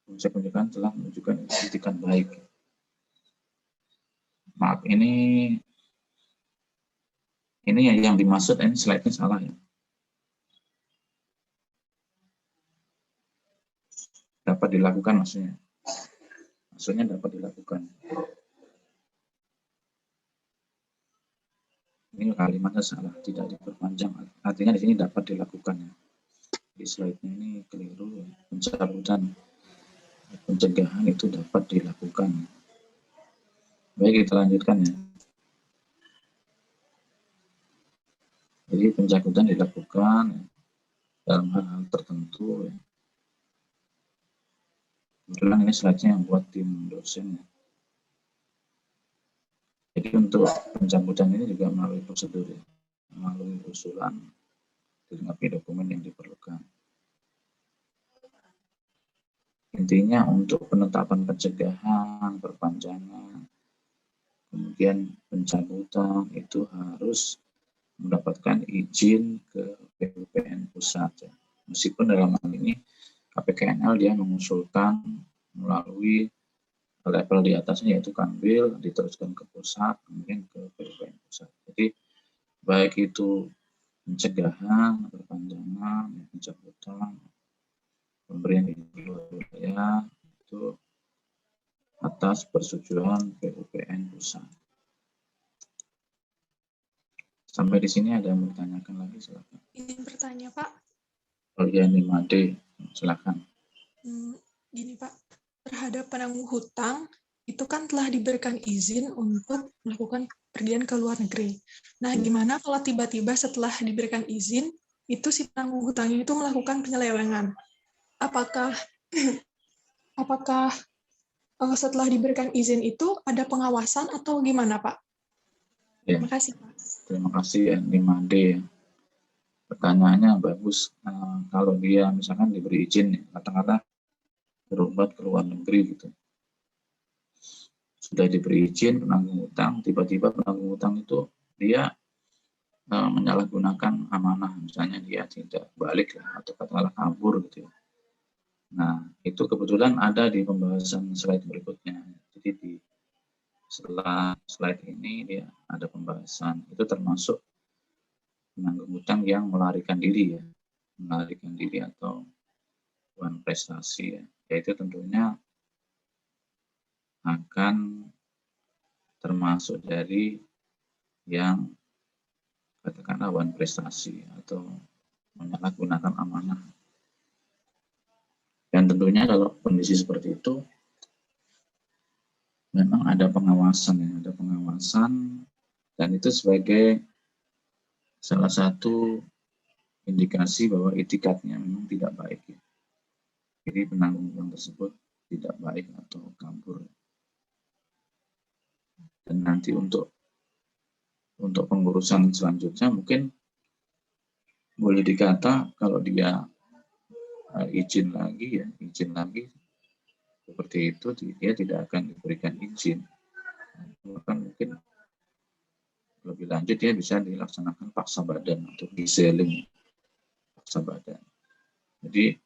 konsep pencegahan telah menunjukkan itikat baik. Maaf, ini yang dimaksud, ini slide-nya salah ya. Dapat dilakukan maksudnya. Maksudnya dapat dilakukan. Ini kalimatnya salah, tidak diperpanjang. Artinya di sini dapat dilakukan ya. Di slide-nya ini keliru ya. Pencabutan pencegahan itu dapat dilakukan. Baik, kita lanjutkan ya. Jadi pencabutan dilakukan ya, dalam hal-hal tertentu ya. Kebetulan ini slide-nya yang buat tim dosen ya. Jadi untuk pencabutan ini juga melalui prosedur ya, melalui usulan dilengkapi dokumen yang diperlukan. Intinya untuk penetapan pencegahan, perpanjangan, kemudian pencabutan itu harus mendapatkan izin ke PUPN pusat ya. Meskipun dalam hal ini KPKNL dia mengusulkan melalui level di atasnya yaitu Kanwil, diteruskan ke pusat, kemudian ke PUPN pusat. Jadi baik itu pencegahan, perpanjangan, pencabutan, pemberian izin wilayah itu atas persetujuan PUPN pusat. Sampai di sini ada yang mau ditanyakan lagi, silakan. Izin bertanya, Pak. Bagian 5D, silakan. Gini, Pak, terhadap penanggung hutang itu kan telah diberikan izin untuk melakukan pergian ke luar negeri. Nah, gimana kalau tiba-tiba setelah diberikan izin itu si penanggung hutangnya itu melakukan penyelewengan? Apakah setelah diberikan izin itu ada pengawasan atau gimana, Pak? Ya. Terima kasih, Pak. Terima kasih ya, 5D. Pertanyaannya bagus. Kalau dia misalkan diberi izin, katakanlah berobat ke luar negeri gitu. Sudah diberi izin penanggung hutang, tiba-tiba penanggung hutang itu dia menyalahgunakan amanah, misalnya dia tidak balik lah, atau katakanlah kabur gitu ya. Nah, itu kebetulan ada di pembahasan slide berikutnya. Jadi di setelah slide ini dia ada pembahasan, itu termasuk penanggung hutang yang melarikan diri ya, melarikan diri atau bukan prestasi ya, yaitu tentunya akan termasuk dari yang katakanlah wan prestasi atau menyalahgunakan amanah. Dan tentunya kalau kondisi seperti itu memang ada pengawasan ya, ada pengawasan, dan itu sebagai salah satu indikasi bahwa itikadnya memang tidak baik ya. Jadi penanggung hutang tersebut tidak baik atau kabur. Dan nanti untuk pengurusan selanjutnya mungkin boleh dikata kalau dia izin lagi seperti itu dia tidak akan diberikan izin. Bahkan mungkin lebih lanjut dia bisa dilaksanakan paksa badan atau giseling paksa badan. Jadi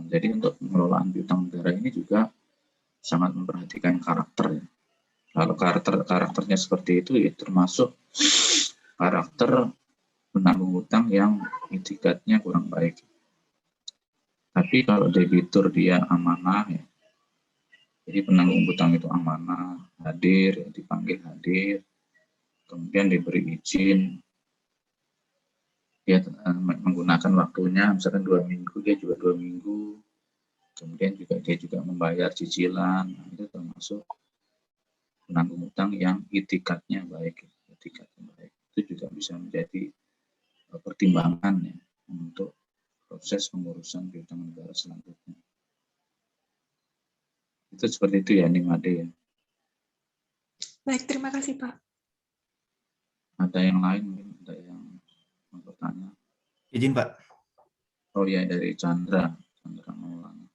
jadi untuk pengelolaan piutang negara ini juga sangat memperhatikan karakter. Kalau karakternya seperti itu, ya termasuk karakter penanggung hutang yang itikadnya kurang baik. Tapi kalau debitur dia amanah, ya, jadi penanggung hutang itu amanah, hadir, ya, dipanggil hadir, kemudian diberi izin, dia menggunakan waktunya, misalkan 2 minggu, dia juga 2 minggu, kemudian dia juga membayar cicilan, nah, itu termasuk penanggung hutang yang itikadnya baik. Itu juga bisa menjadi pertimbangan ya untuk proses pengurusan piutang negara selanjutnya. Itu seperti itu ya, Nimade ya. Baik, terima kasih Pak. Ada yang lain mungkin, ada yang mau bertanya? Izin Pak, Oh ya, dari Chandra Maulana.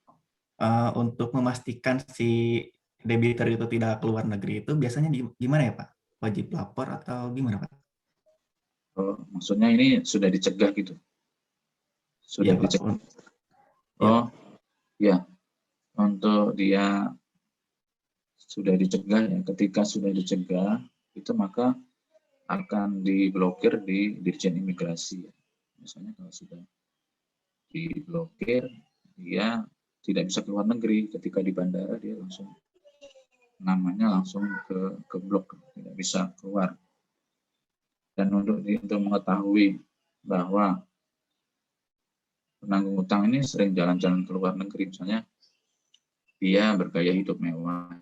untuk memastikan si debitur itu tidak keluar negeri itu biasanya gimana ya Pak? Wajib lapor atau gimana Pak? Oh, maksudnya ini sudah dicegah gitu? Sudah Iya, Pak. dicegah? Iya. Oh, ya. Untuk dia sudah dicegah ya, ketika sudah dicegah itu maka akan diblokir di Dirjen Imigrasi ya. Misalnya kalau sudah diblokir, dia tidak bisa keluar negeri. Ketika di bandara dia langsung namanya langsung ke blok, tidak bisa keluar. Dan untuk mengetahui bahwa penanggung hutang ini sering jalan-jalan ke luar negeri, misalnya dia bergaya hidup mewah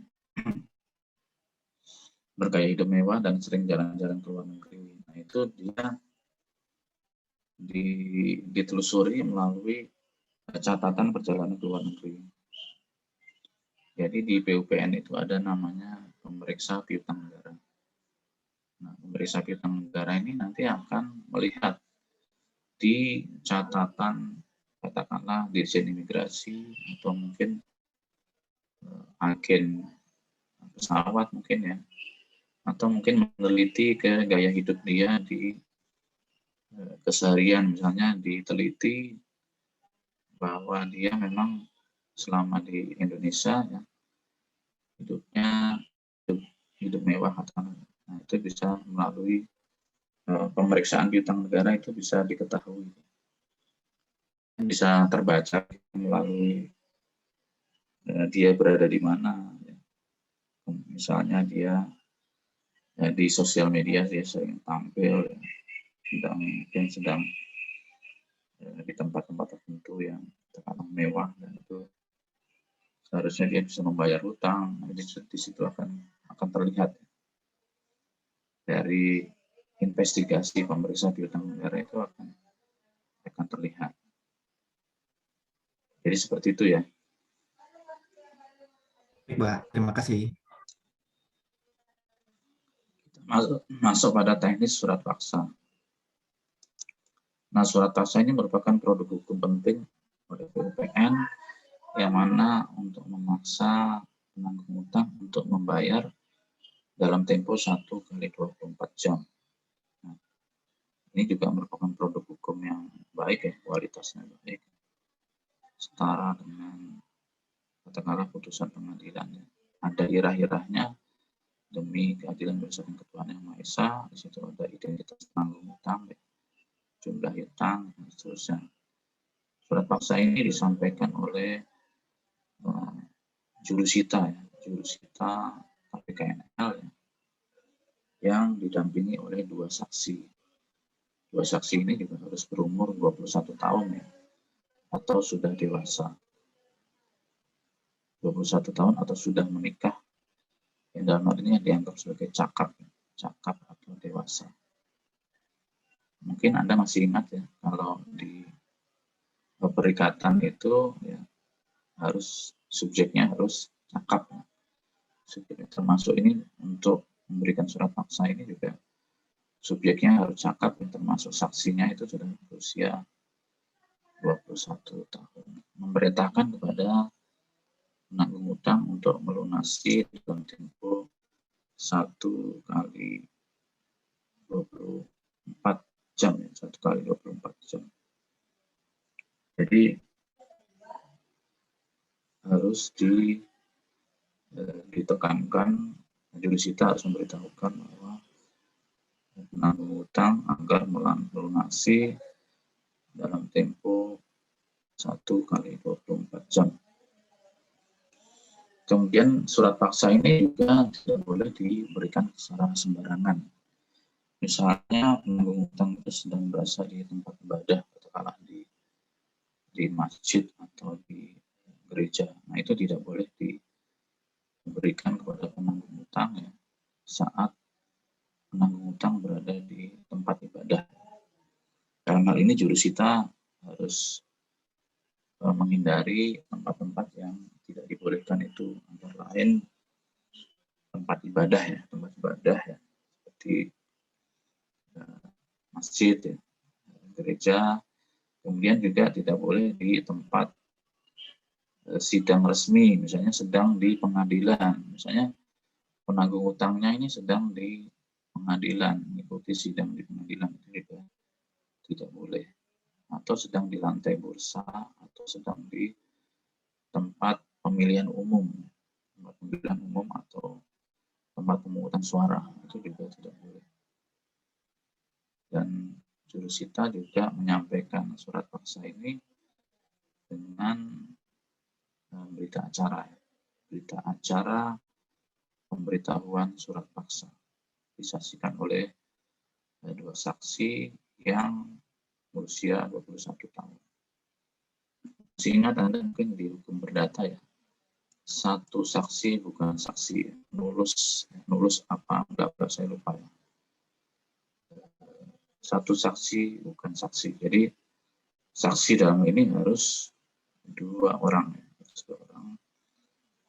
dan sering jalan-jalan ke luar negeri. Nah, itu dia ditelusuri melalui catatan perjalanan ke luar negeri. Jadi di PUPN itu ada namanya pemeriksa piutang negara. Nah, pemeriksa piutang negara ini nanti akan melihat di catatan katakanlah Dirjen Imigrasi atau mungkin agen pesawat mungkin ya, atau mungkin meneliti ke gaya hidup dia di keseharian, misalnya diteliti bahwa dia memang selama di Indonesia ya hidupnya hidup mewah atau nah, itu bisa melalui pemeriksaan piutang negara itu bisa diketahui, bisa terbaca melalui dia berada di mana ya. Misalnya dia ya, di sosial media dia sering tampil ya, sedang di tempat-tempat tertentu yang terkenal mewah, dan itu seharusnya dia bisa membayar hutang. Jadi di situ akan terlihat dari investigasi pemeriksa piutang negara itu akan terlihat. Jadi seperti itu ya. Baik, Pak. Terima kasih. Masuk pada teknis surat paksa. Nah, surat paksa ini merupakan produk hukum penting oleh PUPN yang mana untuk memaksa penanggung hutang untuk membayar dalam tempo 1 kali 24 jam. Nah, ini juga merupakan produk hukum yang baik ya, kualitasnya baik, setara dengan katakanlah putusan pengadilan. Ada irah-irahnya demi keadilan berdasarkan ketuhanan yang Maha Esa. Di situ ada identitas penanggung hutang, jumlah hutang, dan seterusnya. Surat paksa ini disampaikan oleh jurusita KPKNL ya, yang didampingi oleh 2 saksi. 2 saksi ini juga harus berumur 21 tahun ya, atau sudah dewasa. 21 tahun atau sudah menikah. Yang dalam hal ini dianggap sebagai cakap atau dewasa. Mungkin Anda masih ingat ya, kalau di perikatan itu ya harus subjeknya harus cakap. Termasuk ini untuk memberikan surat paksa ini juga subjeknya harus cakap, termasuk saksinya itu sudah berusia 21 tahun. memerintahkan kepada penanggung utang untuk melunasi dalam tempo 1 kali 24 jam, ya, 1 kali 24 jam. Jadi harus ditekankan, jurusita harus memberitahukan bahwa penanggung utang agar melunasi dalam tempo 1 kali 24 jam. Kemudian surat paksa ini juga tidak boleh diberikan secara sembarangan. Misalnya penanggung utang itu sedang berada di tempat ibadah, katakanlah di masjid atau di gereja. Nah, itu tidak boleh diberikan kepada penanggung utang ya, saat penanggung utang berada di tempat ibadah. Dalam hal ini jurusita harus menghindari tempat-tempat yang tidak dibolehkan itu, antara lain tempat ibadah ya, seperti masjid ya, gereja. Kemudian juga tidak boleh di tempat sidang resmi, misalnya sedang di pengadilan, misalnya penanggung utangnya ini sedang di pengadilan, mengikuti sidang di pengadilan, itu juga tidak boleh. Atau sedang di lantai bursa, atau sedang di tempat pemilihan umum, atau tempat pemungutan suara, itu juga tidak boleh. Dan jurusita juga menyampaikan surat paksa ini dengan berita acara pemberitahuan surat paksa disaksikan oleh 2 saksi yang berusia 21 tahun. Sehingga Anda mungkin di hukum perdata ya, 1 saksi bukan saksi, nulus apa enggak saya lupa ya. 1 saksi bukan saksi. Jadi saksi dalam ini harus 2 orang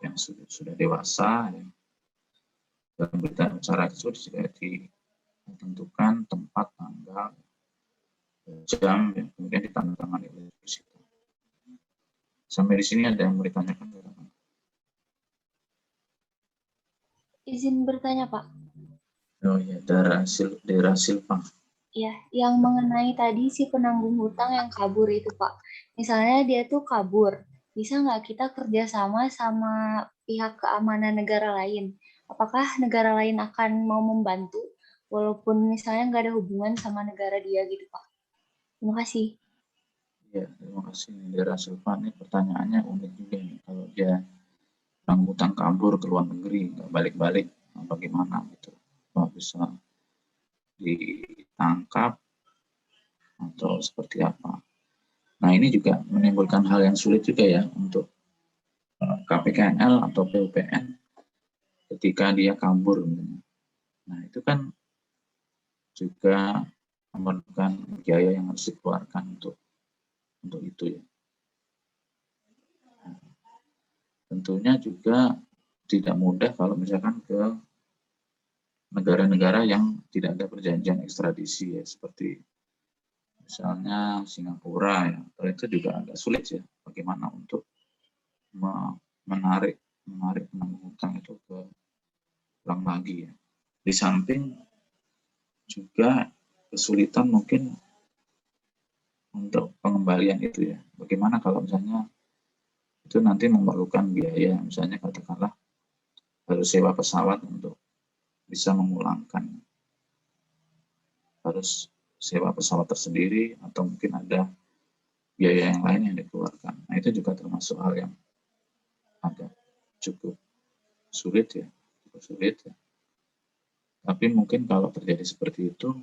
yang sudah dewasa ya. Dalam berita acara itu sudah ditentukan tempat, tanggal, jam, yang kemudian ditandatangani oleh jurusita. Sampai di sini ada yang mau ditanyakan? Izin bertanya, Pak. Oh ya, daerah Silpang. Ya, yang mengenai tadi si penanggung hutang yang kabur itu, Pak. Misalnya dia tuh kabur, bisa nggak kita kerjasama sama pihak keamanan negara lain? Apakah negara lain akan mau membantu, walaupun misalnya nggak ada hubungan sama negara dia gitu, Pak? Terima kasih. Ya, terima kasih. Daerah Silpang ini pertanyaannya unik juga nih. Kalau dia penanggung hutang kabur ke luar negeri, nggak balik-balik, bagaimana gitu? Apa bisa ditangkap atau seperti apa? Nah, ini juga menimbulkan hal yang sulit juga ya untuk KPKNL atau PUPN ketika dia kabur. Nah, itu kan juga memerlukan biaya yang harus dikeluarkan untuk itu ya. Nah, tentunya juga tidak mudah kalau misalkan ke negara-negara yang tidak ada perjanjian ekstradisi ya, seperti misalnya Singapura ya, itu juga agak sulit ya, bagaimana untuk menarik penanggung hutang itu ke ulang lagi ya. Di samping juga kesulitan mungkin untuk pengembalian itu ya. Bagaimana kalau misalnya itu nanti memerlukan biaya, misalnya katakanlah harus sewa pesawat untuk bisa memulangkan, harus sewa pesawat tersendiri atau mungkin ada biaya yang lain yang dikeluarkan. Nah, itu juga termasuk hal yang agak cukup sulit ya. Tapi mungkin kalau terjadi seperti itu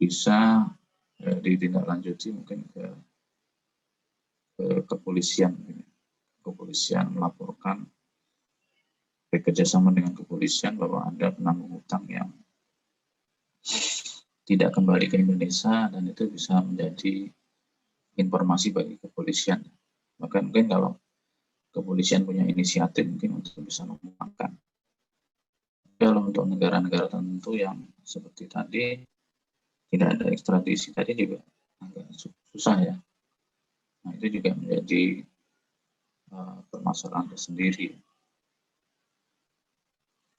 bisa ditindaklanjuti mungkin ke kepolisian. Kepolisian melaporkan, bekerjasama dengan kepolisian bahwa ada penanggung hutang yang tidak kembali ke Indonesia, dan itu bisa menjadi informasi bagi kepolisian. Bahkan mungkin kalau kepolisian punya inisiatif mungkin untuk bisa memulangkan. Kalau untuk negara-negara tertentu yang seperti tadi tidak ada ekstradisi tadi juga agak susah ya. Nah, itu juga menjadi permasalahan tersendiri.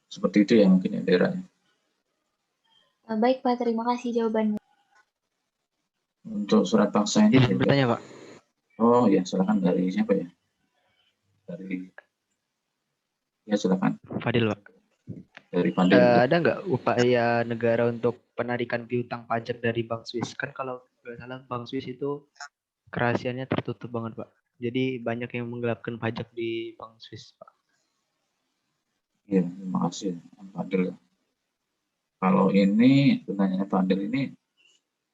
Seperti itu ya mungkin ya Dera. Baik Pak, terima kasih jawabannya. Untuk surat paksa ini Izin juga. bertanya Pak. Oh ya, silakan dari siapa ya? Dari ya silakan Fadil Pak. dari Fadil. Ada nggak upaya negara untuk penarikan piutang pajak dari Bank Swiss? Kan kalau nggak salah Bank Swiss itu kerahasiaannya tertutup banget Pak. Jadi banyak yang menggelapkan pajak di Bank Swiss Pak. Iya, terima kasih Fadil. Kalau ini pertanyaan Fadil ini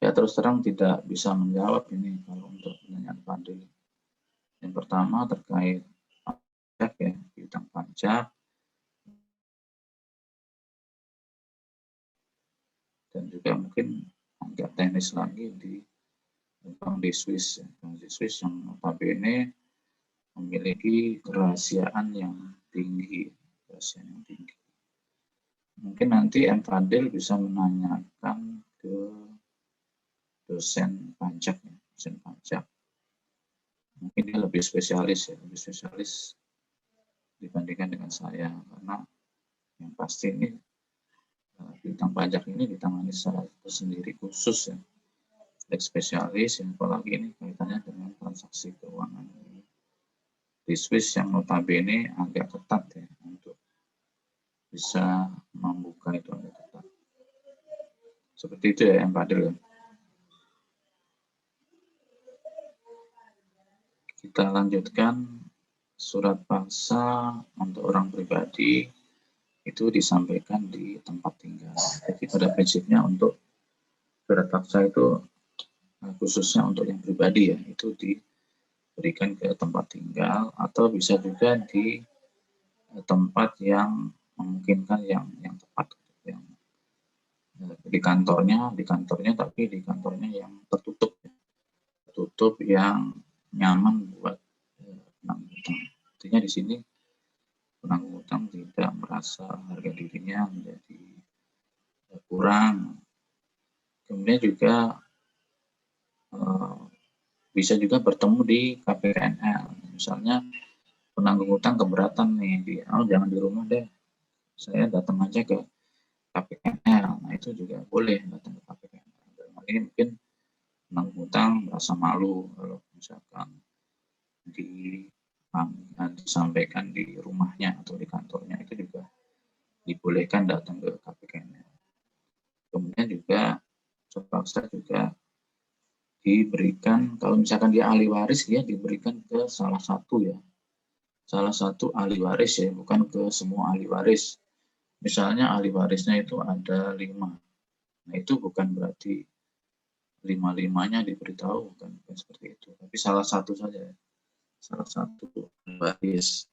ya terus terang tidak bisa menjawab ini kalau untuk pertanyaan Fadil. Yang pertama terkait pajak ya, piutang pajak dan juga mungkin agak teknis lagi di Bank di Swiss, Bank di Swiss yang notabene memiliki kerahasiaan yang tinggi, Mungkin nanti M. Fadil bisa menanyakan ke dosen pajak, Mungkin dia lebih spesialis dibandingkan dengan saya, karena yang pasti ini piutang pajak ini ditangani secara tersendiri khusus ya, spesialis, apalagi ini kaitannya dengan transaksi keuangan di Swiss yang notabene agak ketat ya untuk bisa membuka itu agak ketat. Seperti itu ya, M. Fadil. Kita lanjutkan surat paksa untuk orang pribadi itu disampaikan di tempat tinggal. Jadi pada prinsipnya untuk surat paksa itu khususnya untuk yang pribadi ya, itu diberikan ke tempat tinggal atau bisa juga di tempat yang memungkinkan yang tepat, yang di kantornya tapi di kantornya yang tertutup yang nyaman buat penanggung hutang. Artinya di sini penanggung hutang tidak merasa harga dirinya menjadi kurang. Kemudian juga bisa juga bertemu di KPKNL. Misalnya penanggung hutang keberatan nih, jangan di rumah deh, saya datang aja ke KPKNL. Nah itu juga boleh datang ke KPKNL. Ini mungkin penanggung hutang merasa malu kalau misalkan disampaikan di rumahnya atau di kantornya, itu juga dibolehkan datang ke KPKNL. Kemudian juga terpaksa juga diberikan, kalau misalkan dia ahli waris, dia diberikan ke salah satu ahli waris ya, bukan ke semua ahli waris. Misalnya ahli warisnya itu ada 5. Nah itu bukan berarti 5-5-nya diberitahu, bukan seperti itu. Tapi salah satu saja, salah satu ahli waris.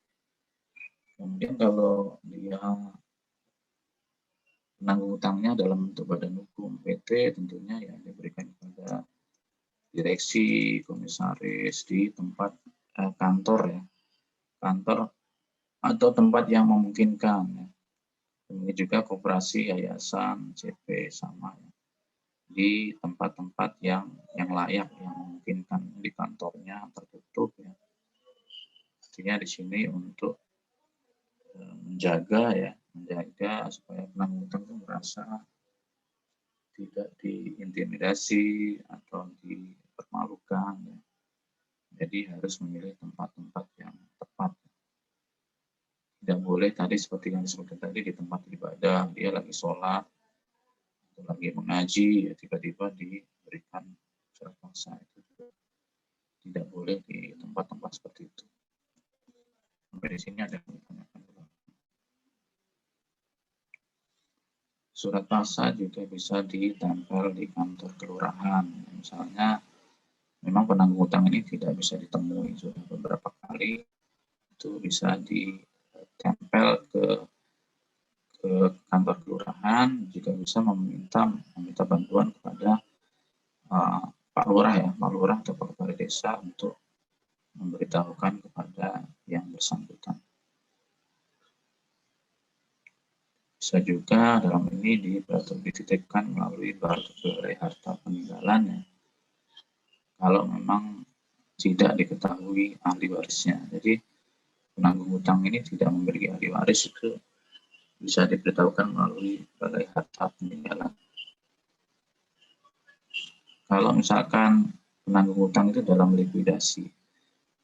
Kemudian kalau dia penanggung hutangnya dalam bentuk badan hukum PT, tentunya ya diberikan kepada direksi, komisaris di tempat kantor ya, kantor atau tempat yang memungkinkan ya. Kemudian juga koperasi, yayasan, CP sama ya, di tempat-tempat yang layak, yang memungkinkan, di kantornya tertutup ya. Artinya di sini untuk menjaga supaya penanggung hutang itu merasa tidak diintimidasi atau dipermalukan ya. Jadi harus memilih tempat-tempat yang tepat. Tidak boleh tadi seperti yang disebutkan tadi di tempat ibadah, dia lagi sholat atau lagi mengaji ya tiba-tiba diberikan surat paksa, itu tidak boleh di tempat-tempat seperti itu. Sampai di sini ada yang ditanyakan. Surat paksa juga bisa ditempel di kantor kelurahan. Misalnya memang penanggung hutang ini tidak bisa ditemui sudah beberapa kali, itu bisa ditempel ke kantor kelurahan, juga bisa meminta bantuan kepada Pak Lurah atau Pak Kepala Desa untuk memberitahukan kepada yang bersangkutan. Bisa juga dalam ini dititipkan melalui balai harta peninggalan ya. Kalau memang tidak diketahui ahli warisnya. Jadi penanggung hutang ini tidak memiliki ahli waris itu bisa diberitahukan melalui balai harta peninggalan. Kalau misalkan penanggung hutang itu dalam likuidasi,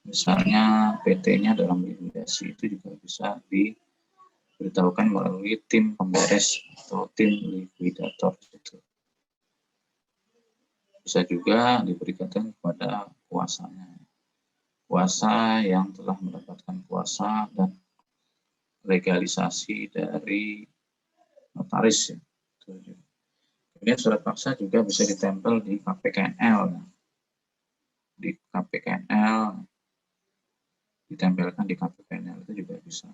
misalnya PT-nya dalam likuidasi, itu juga bisa diberitahukan melalui tim pemberes atau tim likuidator. Bisa juga diberikan kepada kuasanya, kuasa yang telah mendapatkan kuasa dan legalisasi dari notaris. Kemudian surat paksa juga bisa ditempel di KPKNL. Di KPKNL, ditempelkan di KPKNL itu juga bisa.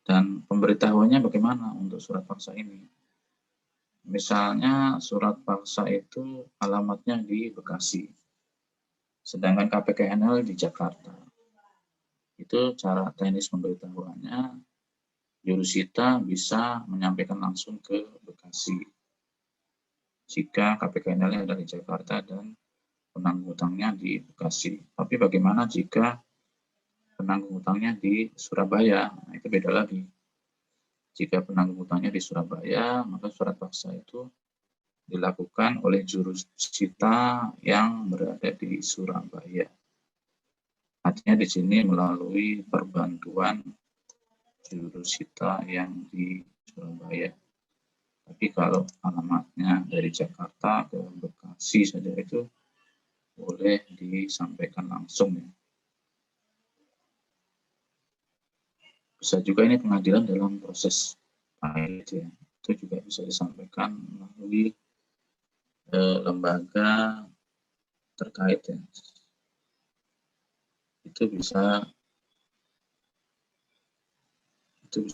Dan pemberitahuannya bagaimana untuk surat paksa ini? Misalnya surat paksa itu alamatnya di Bekasi, sedangkan KPKNL di Jakarta. Itu cara teknis pemberitahuannya, jurusita bisa menyampaikan langsung ke Bekasi jika KPKNL ada di Jakarta dan penanggung hutangnya di Bekasi. Tapi bagaimana jika penanggung hutangnya di Surabaya? Nah, itu beda lagi. Jika penanggung hutangnya di Surabaya, maka surat paksa itu dilakukan oleh jurusita yang berada di Surabaya. Artinya di sini melalui perbantuan jurusita yang di Surabaya. Tapi kalau alamatnya dari Jakarta ke Bekasi saja itu boleh disampaikan langsung ya. Bisa juga ini pengadilan dalam proses pilot ya, itu juga bisa disampaikan melalui lembaga terkait ya. Itu bisa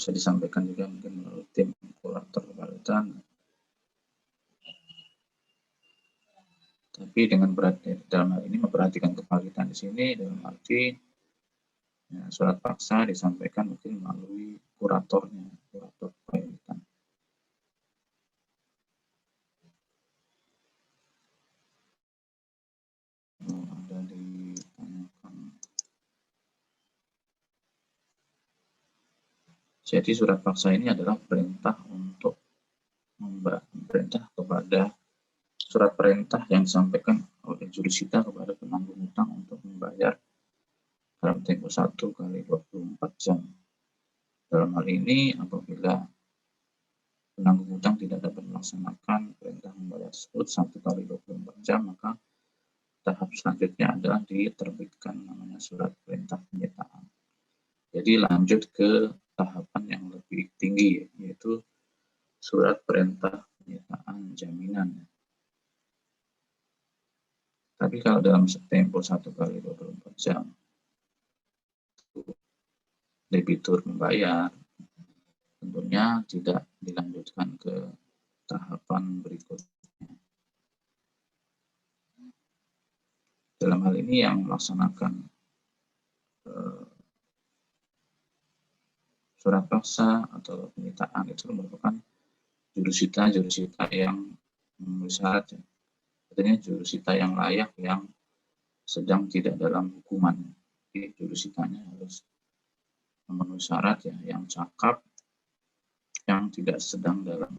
disampaikan juga mungkin melalui tim kurator kepalitan. Tapi dengan dalam hal ini memperhatikan kepalitan di sini dalam arti ya, surat paksa disampaikan mungkin melalui kuratornya, kurator kepalitan. Ada ditanyakan. Jadi surat paksa ini adalah perintah untuk perintah kepada surat perintah yang disampaikan oleh jurusita kepada penanggung hutang untuk membayar dalam tempo 1 kali 24 jam. Dalam hal ini apabila penanggung hutang tidak dapat melaksanakan perintah membayar tersebut 1 kali 24 jam, maka tahap selanjutnya adalah diterbitkan namanya surat perintah penyitaan. Jadi lanjut ke tahapan yang lebih tinggi, yaitu surat perintah penyitaan jaminan. Tapi kalau dalam tempo 1 kali 24 jam debitur membayar, tentunya tidak dilanjutkan ke tahapan berikutnya. Dalam hal ini yang melaksanakan surat paksa atau penyitaan itu merupakan jurusita yang memenuhi syarat. Artinya jurusita yang layak, yang sedang tidak dalam hukuman. Jadi jurusitanya harus memenuhi syarat ya, yang cakap, yang tidak sedang dalam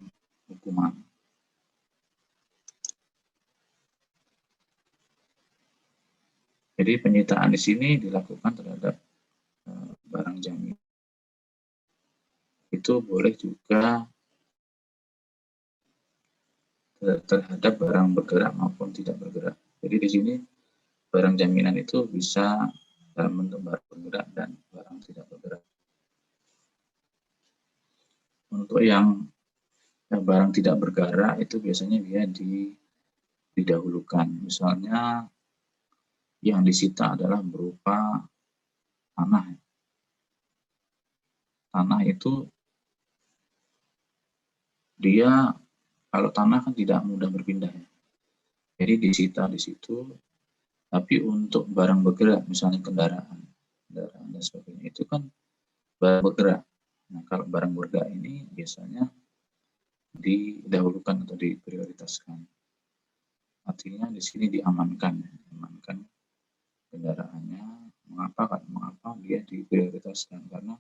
hukuman. Jadi penyitaan di sini dilakukan terhadap barang jaminan. Itu boleh juga terhadap barang bergerak maupun tidak bergerak. Jadi di sini barang jaminan itu bisa dalam bentuk barang bergerak dan barang tidak bergerak. Untuk yang barang tidak bergerak itu biasanya dia didahulukan. Misalnya yang disita adalah berupa tanah. Tanah itu dia, kalau tanah kan tidak mudah berpindah ya. Jadi disita di situ. Tapi untuk barang bergerak, misalnya kendaraan dan sebagainya, itu kan barang bergerak. Nah, kalau barang bergerak ini biasanya didahulukan atau diprioritaskan. Artinya di sini diamankan kendaraannya. Mengapa dia diprioritaskan? Karena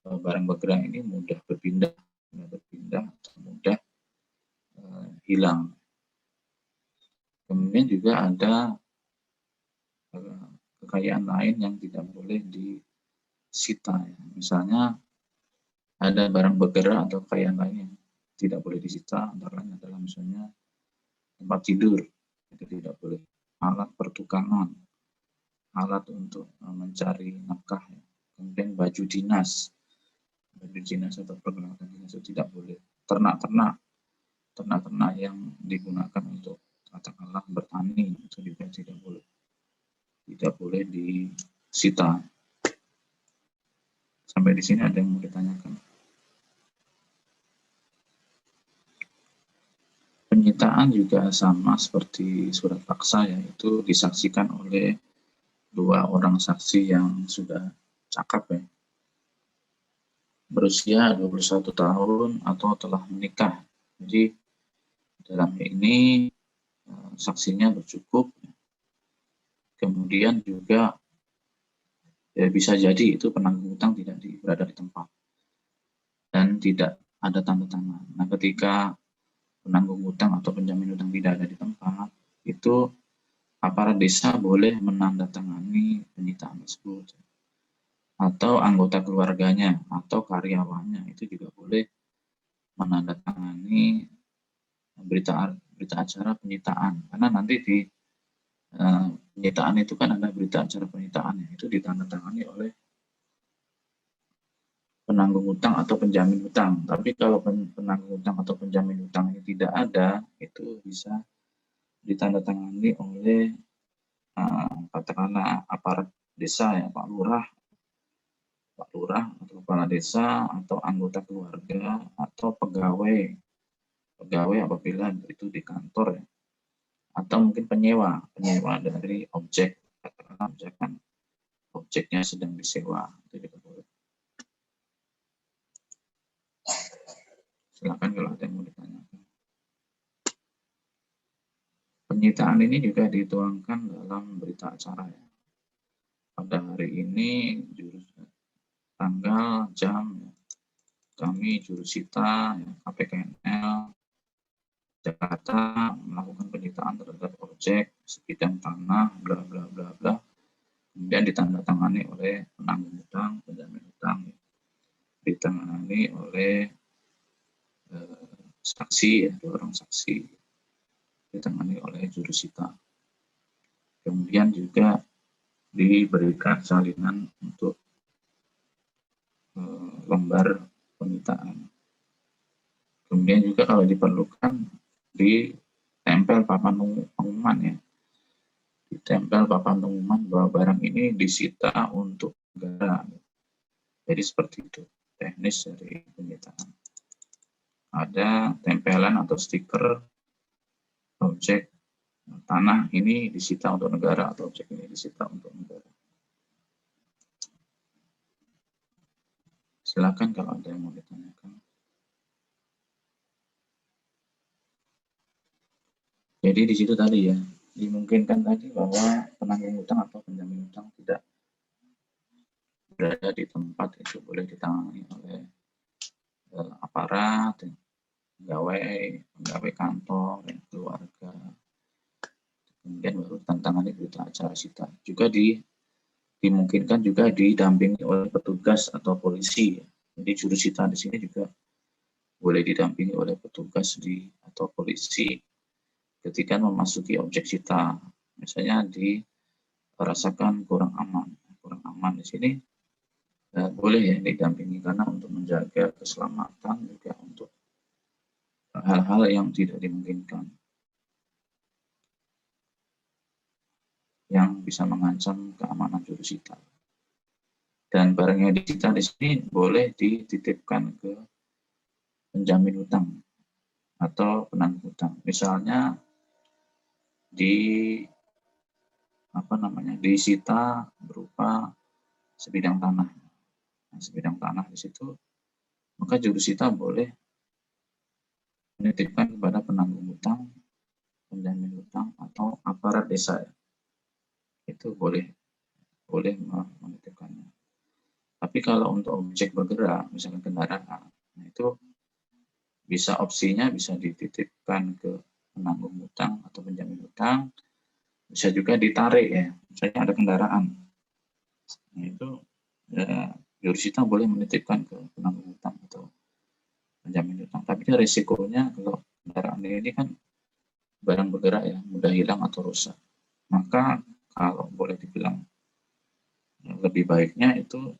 barang bergerak ini mudah berpindah atau mudah hilang. Kemudian juga ada kekayaan lain yang tidak boleh disita. Misalnya ada barang bergerak atau kekayaan lain yang tidak boleh disita, antara lain adalah misalnya tempat tidur, itu tidak boleh. Alat pertukangan, alat untuk mencari nafkah, kemudian baju dinas atau peralatan dinas itu tidak boleh. Ternak-ternak yang digunakan untuk katakanlah bertani itu juga tidak boleh disita. Sampai di sini ada yang mau ditanyakan? Penyitaan juga sama seperti surat paksa, yaitu disaksikan oleh 2 orang saksi yang sudah cakap berusia 21 tahun atau telah menikah. Jadi dalam ini saksinya bercukup. Kemudian juga bisa jadi itu penanggung hutang tidak berada di tempat dan tidak ada tanda tangan. Nah, ketika penanggung hutang atau penjamin hutang tidak ada di tempat, itu aparat desa boleh menandatangani penyitaan tersebut, atau anggota keluarganya atau karyawannya itu juga boleh menandatangani berita acara penyitaan, karena nanti di penyitaan itu kan ada berita acara penyitaan, itu ditandatangani oleh penanggung hutang atau penjamin hutang. Tapi kalau penanggung hutang atau penjamin hutang ini tidak ada, itu bisa ditandatangani oleh katakanlah aparat desa, Pak Lurah atau kepala desa atau anggota keluarga atau pegawai apabila itu di kantor, atau mungkin penyewa dari objek, katakanlah misalkan objeknya sedang disewa, itu juga boleh. Silakan kalau ada yang mau ditanyakan. Penyitaan ini juga dituangkan dalam berita acara pada hari ini, tanggal, jam, kami jurusita KPKNL Jakarta melakukan penyitaan terhadap objek sebidang tanah bla bla bla bla, kemudian ditandatangani oleh penanggung hutang, penjamin hutang, ditangani oleh saksi, 2 orang saksi, ditangani oleh jurusita. Kemudian juga diberikan salinan untuk lembar penyitaan. Kemudian juga kalau diperlukan ditempel papan pengumuman ditempel papan pengumuman bahwa barang ini disita untuk negara. Jadi seperti itu teknis dari penyitaan. Ada tempelan atau stiker objek tanah ini disita untuk negara atau objek ini disita untuk negara. Silakan kalau ada yang mau ditanyakan. Jadi di situ tadi dimungkinkan tadi bahwa penanggung hutang atau penjamin hutang tidak berada di tempat, itu boleh ditangani oleh aparat, pegawai kantor, keluarga. Kemudian baru tantangani berita acara sita. Juga dimungkinkan juga didampingi oleh petugas atau polisi. Jadi jurusita di sini juga boleh didampingi oleh petugas atau polisi ketika memasuki objek sita. Misalnya dirasakan kurang aman di sini, boleh didampingi, karena untuk menjaga keselamatan juga untuk hal-hal yang tidak dimungkinkan yang bisa mengancam keamanan jurusita. Dan barang yang disita di sini boleh dititipkan ke penjamin hutang atau penanggung hutang. Misalnya disita berupa sebidang tanah. Nah, sebidang tanah di situ, maka jurusita boleh menitipkan kepada penanggung hutang, penjamin hutang, atau aparat desa. Itu boleh menitipkannya. Tapi kalau untuk objek bergerak, misalnya kendaraan, nah itu opsinya bisa dititipkan ke penanggung hutang atau penjamin hutang, bisa juga ditarik ya, misalnya ada kendaraan. Nah itu jurusita boleh menitipkan ke penanggung hutang atau penjamin hutang. Tapi risikonya kalau kendaraan ini kan barang bergerak ya, mudah hilang atau rusak. Maka kalau boleh dibilang lebih baiknya itu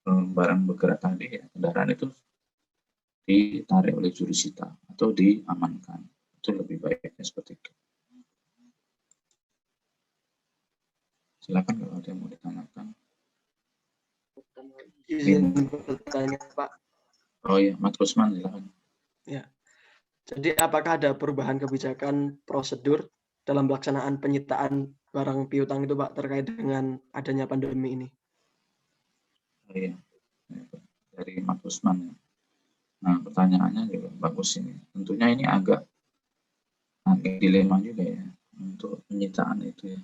barang bergerak tadi ya, kendaraan itu ditarik oleh jurusita atau diamankan. Itu lebih baiknya seperti itu. Silakan kalau ada yang mau ditanyakan. Izin bertanya, Pak. Oh iya, Mas Kusman, silakan. Ya. Jadi apakah ada perubahan kebijakan prosedur dalam pelaksanaan penyitaan barang piutang itu, Pak, terkait dengan adanya pandemi ini? Oh iya, dari Mas Kusman ya. Nah, pertanyaannya juga bagus ini. Tentunya ini agak dilema juga ya untuk penyitaan itu ya.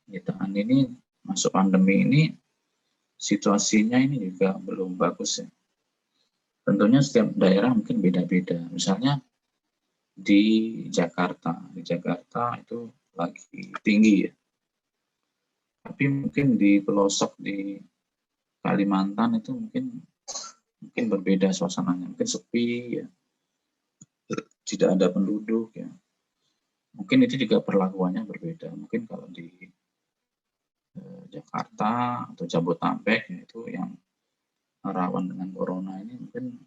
Penyitaan ini masuk pandemi ini situasinya ini juga belum bagus ya. Tentunya setiap daerah mungkin beda-beda. Misalnya di Jakarta itu lagi tinggi ya. Tapi mungkin di pelosok di Kalimantan itu mungkin berbeda suasananya, mungkin sepi ya, tidak ada penduduk ya. Mungkin itu juga perlakuannya berbeda. Mungkin kalau di Jakarta atau Jabodetabek itu yang rawan dengan corona ini mungkin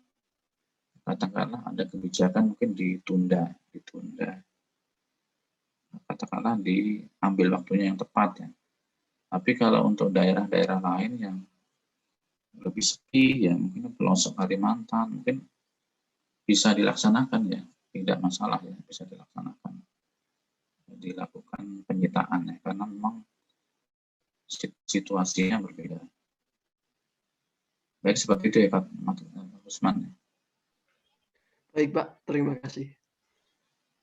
katakanlah ada kebijakan mungkin ditunda. Katakanlah diambil waktunya yang tepat ya. Tapi kalau untuk daerah-daerah lain yang lebih sepi ya, mungkin pelosok Kalimantan mungkin bisa dilaksanakan ya, tidak masalah ya, bisa dilakukan penyitaan ya, karena memang situasinya berbeda. Baik, seperti itu ya Pak Usman. Baik, Pak, terima kasih.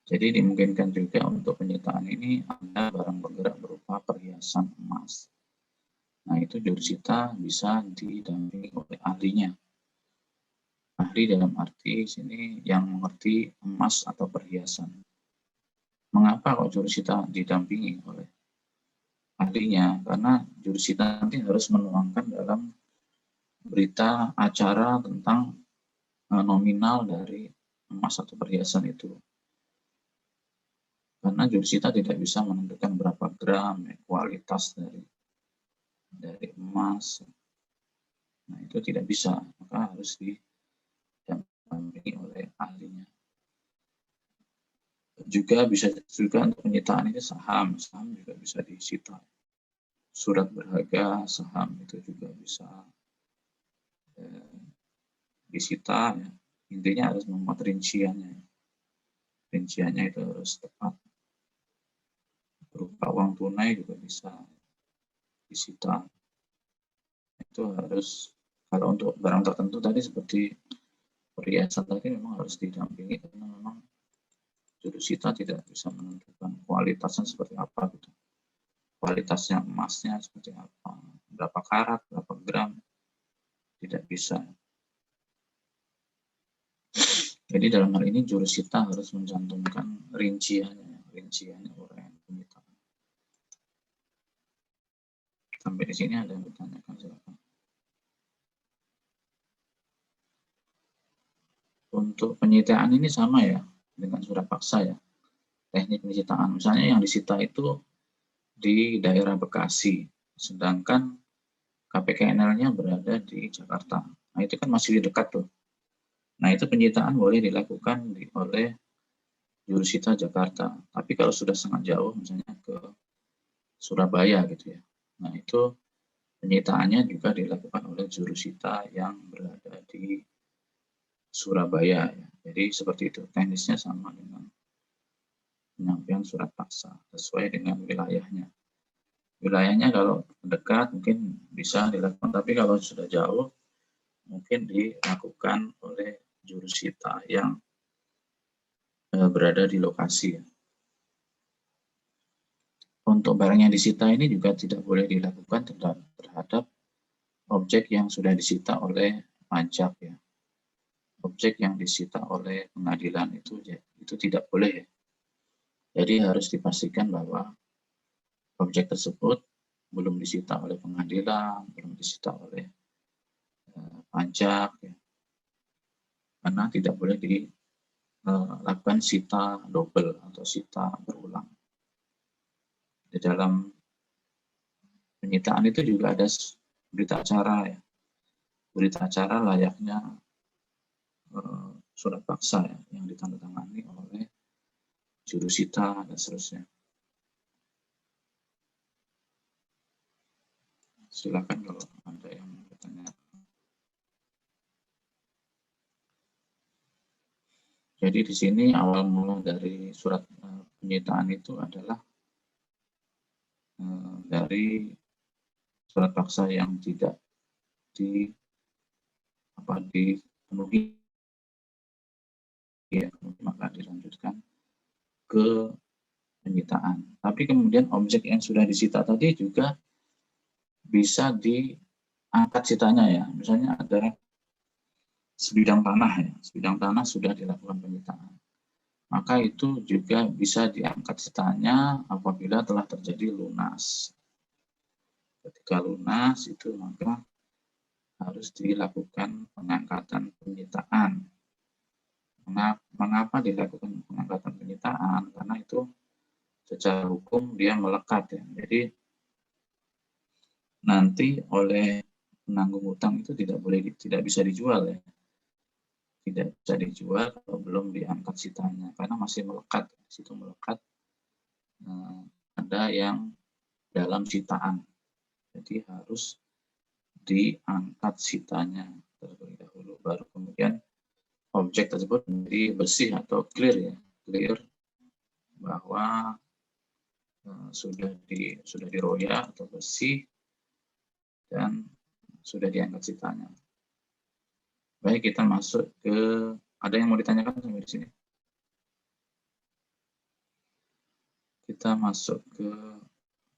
Jadi dimungkinkan juga untuk penyitaan ini ada barang bergerak berupa perhiasan emas. Nah itu jurusita bisa didampingi oleh ahlinya. Ahli dalam arti sini yang mengerti emas atau perhiasan. Mengapa kok jurusita didampingi oleh ahlinya? Karena jurusita nanti harus menuangkan dalam berita acara tentang nominal dari emas atau perhiasan itu. Karena jurusita tidak bisa menentukan berapa gram ya, kualitas dari emas. Nah itu tidak bisa, maka harus didampingi oleh ahlinya. Juga bisa juga untuk penyitaan ini saham juga bisa disita. Surat berharga saham itu juga bisa disita ya. Intinya harus memuat rinciannya. Rinciannya itu harus tepat. Berupa uang tunai juga bisa disita. Itu harus, kalau untuk barang tertentu tadi seperti perhiasan tadi memang harus didampingi karena memang jurusita tidak bisa menentukan kualitasnya seperti apa gitu. Kualitasnya emasnya seperti apa, berapa karat, berapa gram, tidak bisa. Jadi dalam hal ini jurusita harus mencantumkan rinciannya uraian penyitaan. Sampai di sini ada yang bertanyakan, silakan. Untuk penyitaan ini sama ya dengan surat paksa ya. Teknik penyitaan, misalnya yang disita itu di daerah Bekasi, sedangkan KPKNL-nya berada di Jakarta. Nah itu kan masih dekat tuh. Nah itu penyitaan boleh dilakukan oleh jurusita Jakarta. Tapi kalau sudah sangat jauh, misalnya ke Surabaya gitu ya. Nah itu penyitaannya juga dilakukan oleh jurusita yang berada di Surabaya. Ya. Jadi seperti itu, teknisnya sama dengan penyampaian surat paksa, sesuai dengan wilayahnya. Wilayahnya kalau dekat mungkin bisa dilakukan, tapi kalau sudah jauh mungkin dilakukan oleh jurusita yang berada di lokasi. Untuk barang yang disita ini juga tidak boleh dilakukan terhadap objek yang sudah disita oleh pajak ya. Objek yang disita oleh pengadilan itu tidak boleh ya. Jadi harus dipastikan bahwa objek tersebut belum disita oleh pengadilan, belum disita oleh pajak ya. Karena tidak boleh dilakukan sita double atau sita berulang. Di dalam penyitaan itu juga ada berita acara ya. Berita acara layaknya surat paksa ya, yang ditandatangani oleh jurusita dan seterusnya. Silakan kalau ada yang bertanya. Jadi di sini awal mula dari surat penyitaan itu adalah dari surat paksa yang tidak dipenuhi ya, maka dilanjutkan ke penyitaan. Tapi kemudian objek yang sudah disita tadi juga bisa diangkat sitanya ya. Misalnya ada sebidang tanah ya, sebidang tanah sudah dilakukan penyitaan. Maka itu juga bisa diangkat sitanya apabila telah terjadi lunas. Ketika lunas itu maka harus dilakukan pengangkatan penyitaan. Mengapa dilakukan pengangkatan penyitaan? Karena itu secara hukum dia melekat ya. Jadi nanti oleh penanggung hutang itu tidak bisa dijual ya. Tidak bisa dijual kalau belum diangkat sitanya karena masih melekat. Di situ melekat ada yang dalam sitaan. Jadi harus diangkat sitanya terlebih dahulu, baru kemudian objek tersebut menjadi bersih atau clear ya, clear bahwa sudah diroya atau bersih dan sudah diangkat sitanya. Baik, kita masuk ke, ada yang mau ditanyakan sampai di sini? Kita masuk ke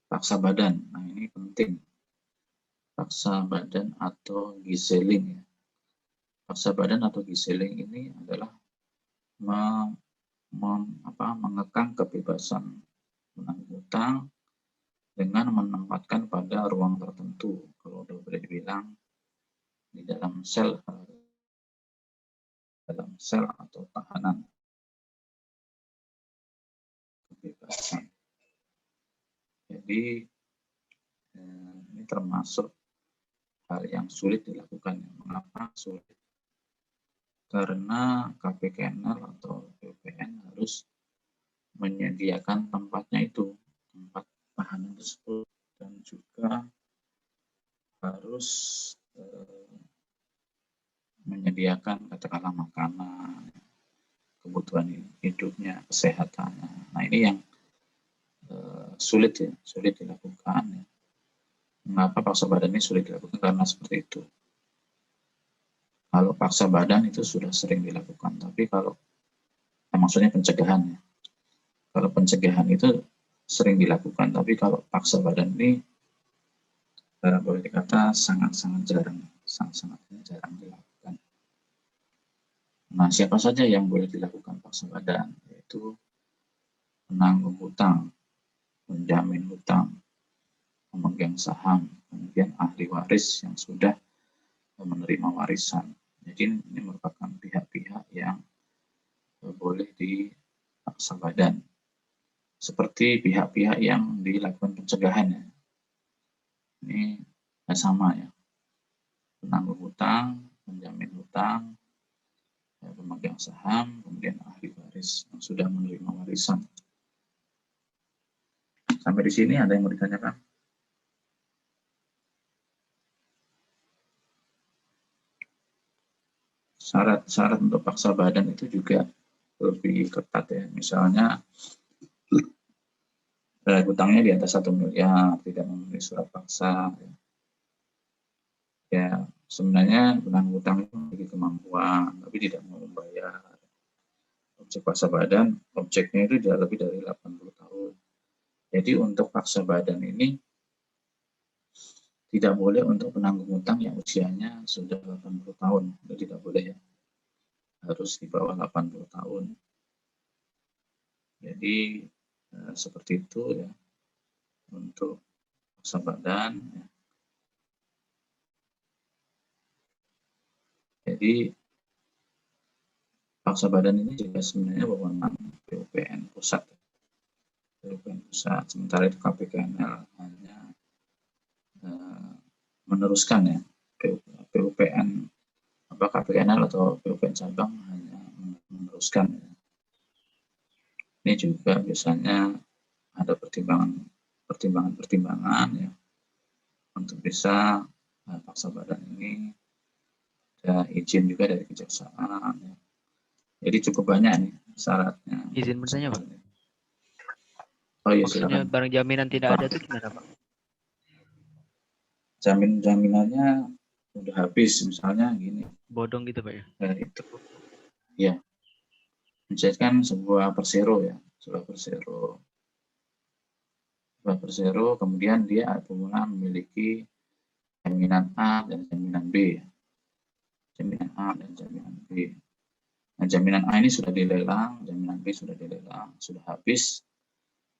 paksa badan. Nah, ini penting. Paksa badan atau giseling ya. Paksa badan atau giseling ini adalah mengekang kebebasan penanggung hutang dengan menempatkan pada ruang tertentu. Kalau udah boleh dibilang di dalam sel atau tahanan kebebasan. Jadi ini termasuk hal yang sulit dilakukan. Mengapa sulit? Karena KPKNL atau BPN harus menyediakan tempatnya itu, tempat tahanan tersebut, dan juga harus menyediakan katakanlah makanan, kebutuhan hidupnya, kesehatannya. Nah, ini yang sulit dilakukan ya. Mengapa paksa badan ini sulit dilakukan? Karena seperti itu. Kalau paksa badan itu sudah sering dilakukan, tapi kalau maksudnya pencegahan ya. Kalau pencegahan itu sering dilakukan, tapi kalau paksa badan ini boleh dikata sangat-sangat jarang dilakukan. Nah, siapa saja yang boleh dilakukan paksa badan? Yaitu penanggung hutang, penjamin hutang, pemegang saham, kemudian ahli waris yang sudah menerima warisan. Jadi ini merupakan pihak-pihak yang boleh dipaksa badan. Seperti pihak-pihak yang dilakukan pencegahan ya. Ini sama ya. Penanggung hutang, penjamin hutang, pemegang saham, kemudian ahli waris yang sudah menerima warisan. Sampai di sini ada yang mau ditanyakan? Syarat untuk paksa badan itu juga lebih ketat ya. Misalnya hutangnya di atas 1 miliar, tidak memenuhi surat paksa. Ya, sebenarnya penanggung hutang itu memiliki kemampuan, tapi tidak mau membayar. Objek paksa badan, objeknya itu tidak lebih dari 80 tahun. Jadi untuk paksa badan ini tidak boleh untuk penanggung hutang yang usianya sudah 80 tahun. Itu tidak boleh ya. Harus di bawah 80 tahun. Jadi seperti itu ya untuk paksa badan. Ya. Jadi paksa badan ini juga sebenarnya wewenang PUPN pusat. PUPN pusat. Sementara itu KPKNL hanya meneruskan ya PUPN apa KPKNL atau PUPN cabang hanya meneruskan. Ya. Ini juga biasanya ada pertimbangan ya untuk bisa paksa badan ini ada izin juga dari kejaksaan ya. Jadi cukup banyak nih syaratnya. Izin bertanya Pak. Oh iya Maksudnya silakan. barang jaminan tidak ada itu gimana Pak? Jaminannya udah habis misalnya gini. Bodong gitu Pak ya? Itu ya. Misalkan sebuah persero ya, sebuah persero kemudian dia apabila memiliki jaminan A dan jaminan B. Jaminan A dan jaminan B. Nah, jaminan A ini sudah dilelang, jaminan B sudah dilelang, sudah habis.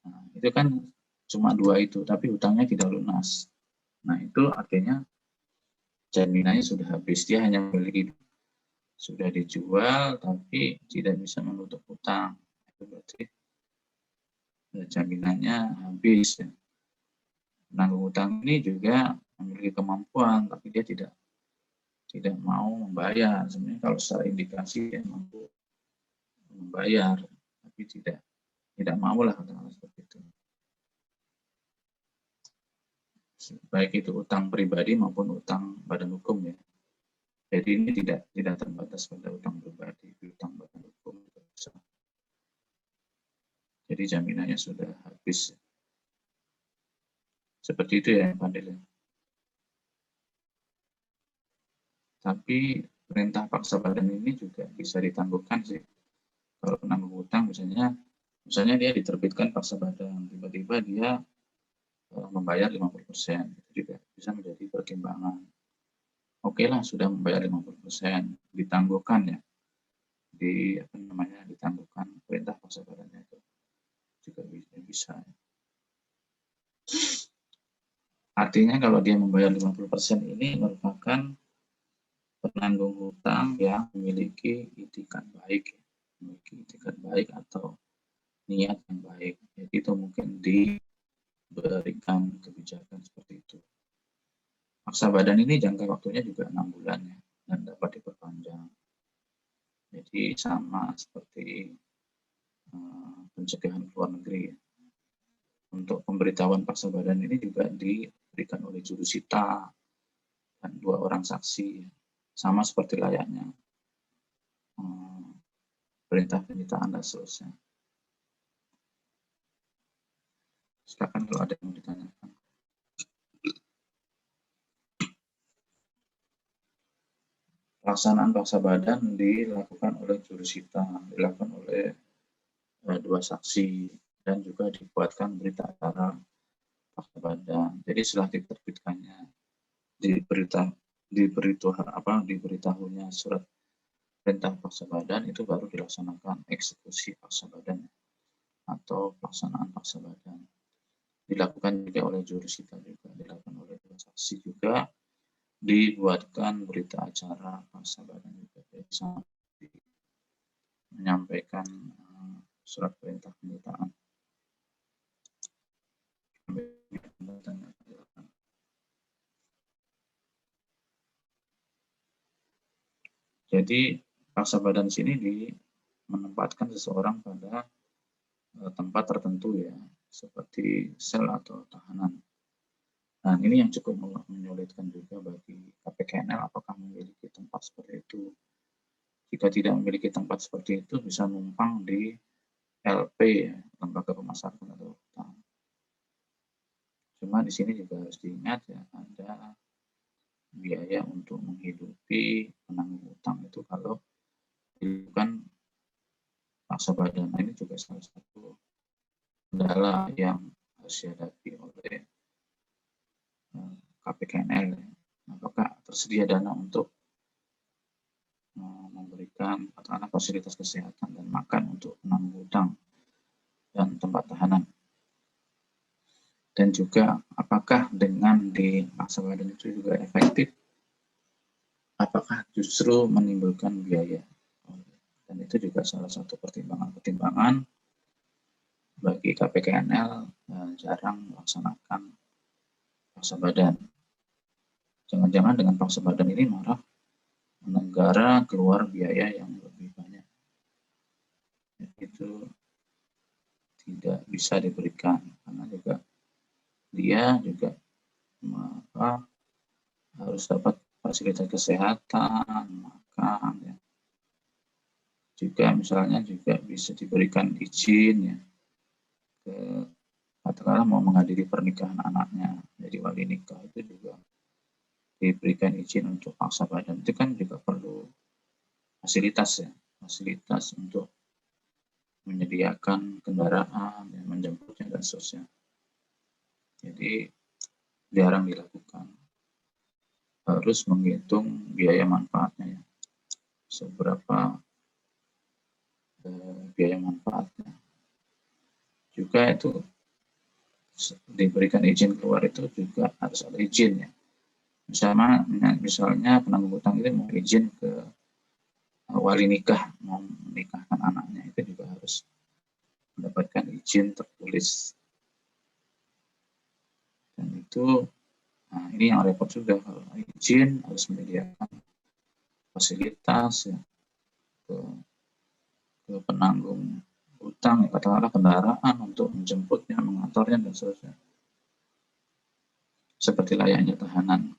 Nah, itu kan cuma 2 itu, tapi hutangnya tidak lunas. Nah, itu artinya jaminannya sudah habis. Dia hanya memiliki sudah dijual, tapi tidak bisa menutup hutang. Itu berarti jaminannya habis. Ya. Penanggung hutang ini juga memiliki kemampuan, tapi dia tidak mau membayar. Sebenarnya kalau secara indikasi dia mampu membayar, tapi tidak mau lah katakanlah seperti itu. Baik itu utang pribadi maupun utang badan hukum ya. Jadi ini tidak terbatas pada utang pribadi, utang badan hukum juga bisa. Jadi jaminannya sudah habis. Seperti itu ya Pak Del. Tapi perintah paksa badan ini juga bisa ditangguhkan sih. Kalau penanggung hutang misalnya dia diterbitkan paksa badan, tiba-tiba dia membayar 50%, itu juga bisa menjadi pertimbangan. Oke lah, sudah membayar 50%, ditangguhkan ya, ditangguhkan perintah paksa badannya itu juga bisa. Artinya kalau dia membayar 50% ini merupakan penanggung hutang yang memiliki itikat baik, atau niat yang baik. Jadi itu mungkin diberikan kebijakan seperti itu. Paksa badan ini jangka waktunya juga 6 bulan ya, dan dapat diperpanjang. Jadi sama seperti pencegahan ke luar negeri. Ya. Untuk pemberitahuan paksa badan ini juga diberikan oleh jurusita dan 2 orang saksi, sama seperti layaknya perintah penyitaan dan seterusnya. Silakan kalau ada yang mau ditanyakan. Pelaksanaan paksa badan dilakukan oleh jurusita, dilakukan oleh 2 saksi, dan juga dibuatkan berita acara paksa badan. Jadi setelah diterbitkannya, diberitahunya surat perintah paksa badan, itu baru dilaksanakan eksekusi paksa badan atau pelaksanaan paksa badan. Dilakukan juga oleh jurusita juga, dilakukan oleh 2 saksi juga, dibuatkan berita acara paksa badan juga. Jadi menyampaikan surat perintah penyitaan. Jadi paksa badan sini menempatkan seseorang pada tempat tertentu ya, seperti sel atau tahanan. Nah, ini yang cukup menyulitkan juga bagi KPKNL, apakah memiliki tempat seperti itu. Jika tidak memiliki tempat seperti itu, bisa numpang di LP ya, lembaga pemasyarakatan atau hutang. Cuma di sini juga harus diingat ya, ada biaya untuk menghidupi penanggung hutang itu kalau dilakukan paksa badan. Nah, ini juga salah satu kendala yang harus dihadapi oleh KPKNL. Apakah tersedia dana untuk memberikan katakanlah fasilitas kesehatan dan makan untuk penanggung hutang dan tempat tahanan. Dan juga apakah dengan dipaksa badan itu juga efektif, apakah justru menimbulkan biaya. Dan itu juga salah satu pertimbangan bagi KPKNL jarang melaksanakan paksa badan. Jangan-jangan dengan paksa badan ini malah negara keluar biaya yang lebih banyak. Itu tidak bisa diberikan karena juga dia juga harus dapat fasilitas kesehatan, makan, ya. Juga misalnya juga bisa diberikan izin ya ke katakanlah mau menghadiri pernikahan anaknya, jadi wali nikah itu juga diberikan izin untuk paksa badan. Itu kan juga perlu fasilitas ya, fasilitas untuk menyediakan kendaraan, ya, menjemputnya dan seterusnya. Jadi jarang dilakukan. Harus menghitung biaya manfaatnya ya. Seberapa biaya manfaatnya. Juga itu diberikan izin keluar itu juga harus ada izin ya. Misalnya penanggung hutang itu mau izin ke wali nikah, mau menikahkan anaknya, itu juga harus mendapatkan izin tertulis. Dan itu, nah ini yang repot juga, kalau izin harus menyediakan fasilitas ya, ke penanggung hutang, ya, katakanlah kendaraan untuk menjemputnya, mengantarnya, dan seterusnya. Seperti layaknya tahanan.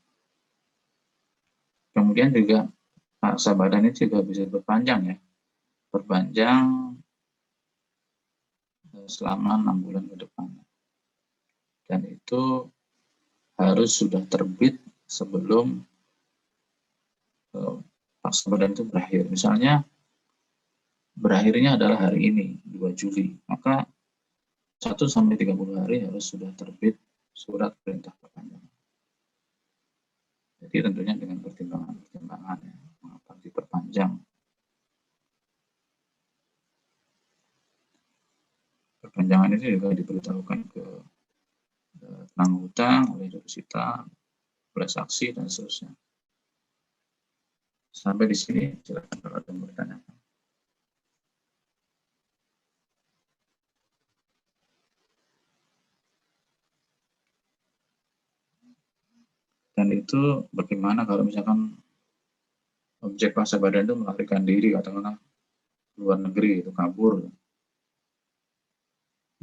Kemudian juga paksa badan itu juga bisa berpanjang ya, berpanjang selama 6 bulan ke depan. Dan itu harus sudah terbit sebelum paksa badan itu berakhir. Misalnya berakhirnya adalah hari ini, 2 Juli, maka 1-30 hari harus sudah terbit surat perintah perpanjangan. Jadi tentunya dengan pertimbangan-pertimbangan ya, mengapa diperpanjang. Perpanjangan ini juga diberitahukan ke penanggung hutang oleh jurusita, oleh saksi, dan seterusnya. Sampai di sini, silakan kalau ada yang bertanya. Dan itu bagaimana kalau misalkan objek paksa badan itu melarikan diri, katakanlah luar negeri, itu kabur.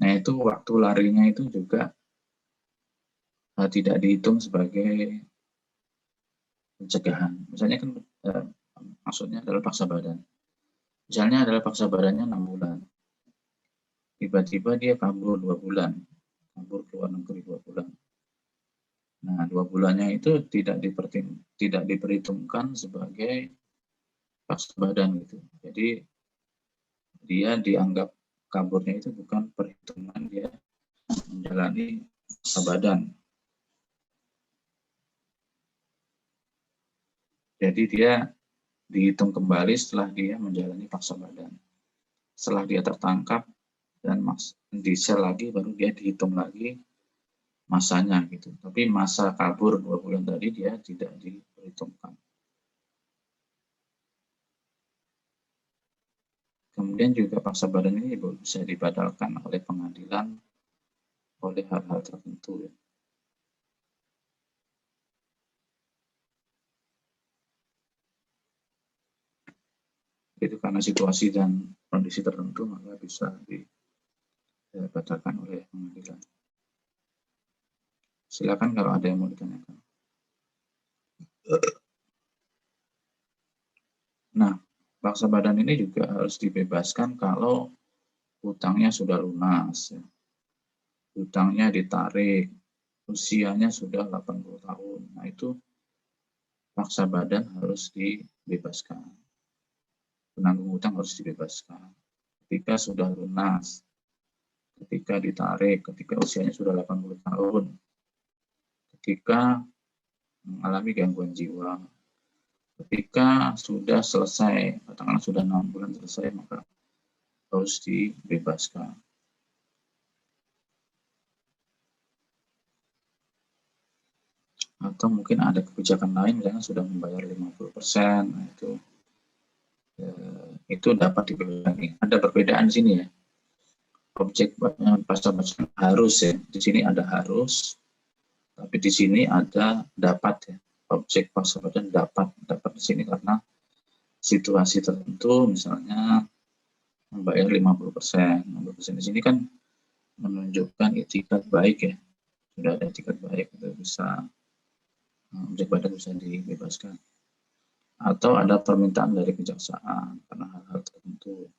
Nah itu waktu larinya itu juga tidak dihitung sebagai pencegahan. Misalnya kan maksudnya adalah paksa badan. Misalnya adalah paksa badannya 6 bulan. Tiba-tiba dia kabur 2 bulan. Kabur ke luar negeri 2 bulan. Nah, 2 bulannya itu tidak diperhitungkan sebagai paksa badan gitu. Jadi dia dianggap kaburnya itu bukan perhitungan dia menjalani paksa badan. Jadi dia dihitung kembali setelah dia menjalani paksa badan. Setelah dia tertangkap dan di sel lagi, baru dia dihitung lagi masanya gitu. Tapi masa kabur 2 bulan tadi dia tidak diperhitungkan. Kemudian juga paksa badan ini bisa dibatalkan oleh pengadilan oleh hal-hal tertentu ya. Itu karena situasi dan kondisi tertentu maka bisa dibatalkan oleh pengadilan. Silakan kalau ada yang mau ditanyakan. Nah, paksa badan ini juga harus dibebaskan kalau hutangnya sudah lunas, ya. Hutangnya ditarik, usianya sudah 80 tahun. Nah, itu paksa badan harus dibebaskan. Penanggung hutang harus dibebaskan. Ketika sudah lunas, ketika ditarik, ketika usianya sudah 80 tahun, ketika mengalami gangguan jiwa, ketika sudah selesai, katakanlah sudah 6 bulan selesai, maka harus dibebaskan. Atau mungkin ada kebijakan lain, misalnya sudah membayar 50%, nah itu dapat dibebaskan. Ada perbedaan di sini ya. Objek pasal harus ya, di sini ada harus, tapi di sini ada dapat ya. Objek pasal dapat di sini karena situasi tertentu, misalnya membayar 50%. 50% di sini kan menunjukkan itikat baik ya. Sudah ada itikat baik, itu bisa objek badan bisa dibebaskan. Atau ada permintaan dari kejaksaan karena hal-hal tertentu.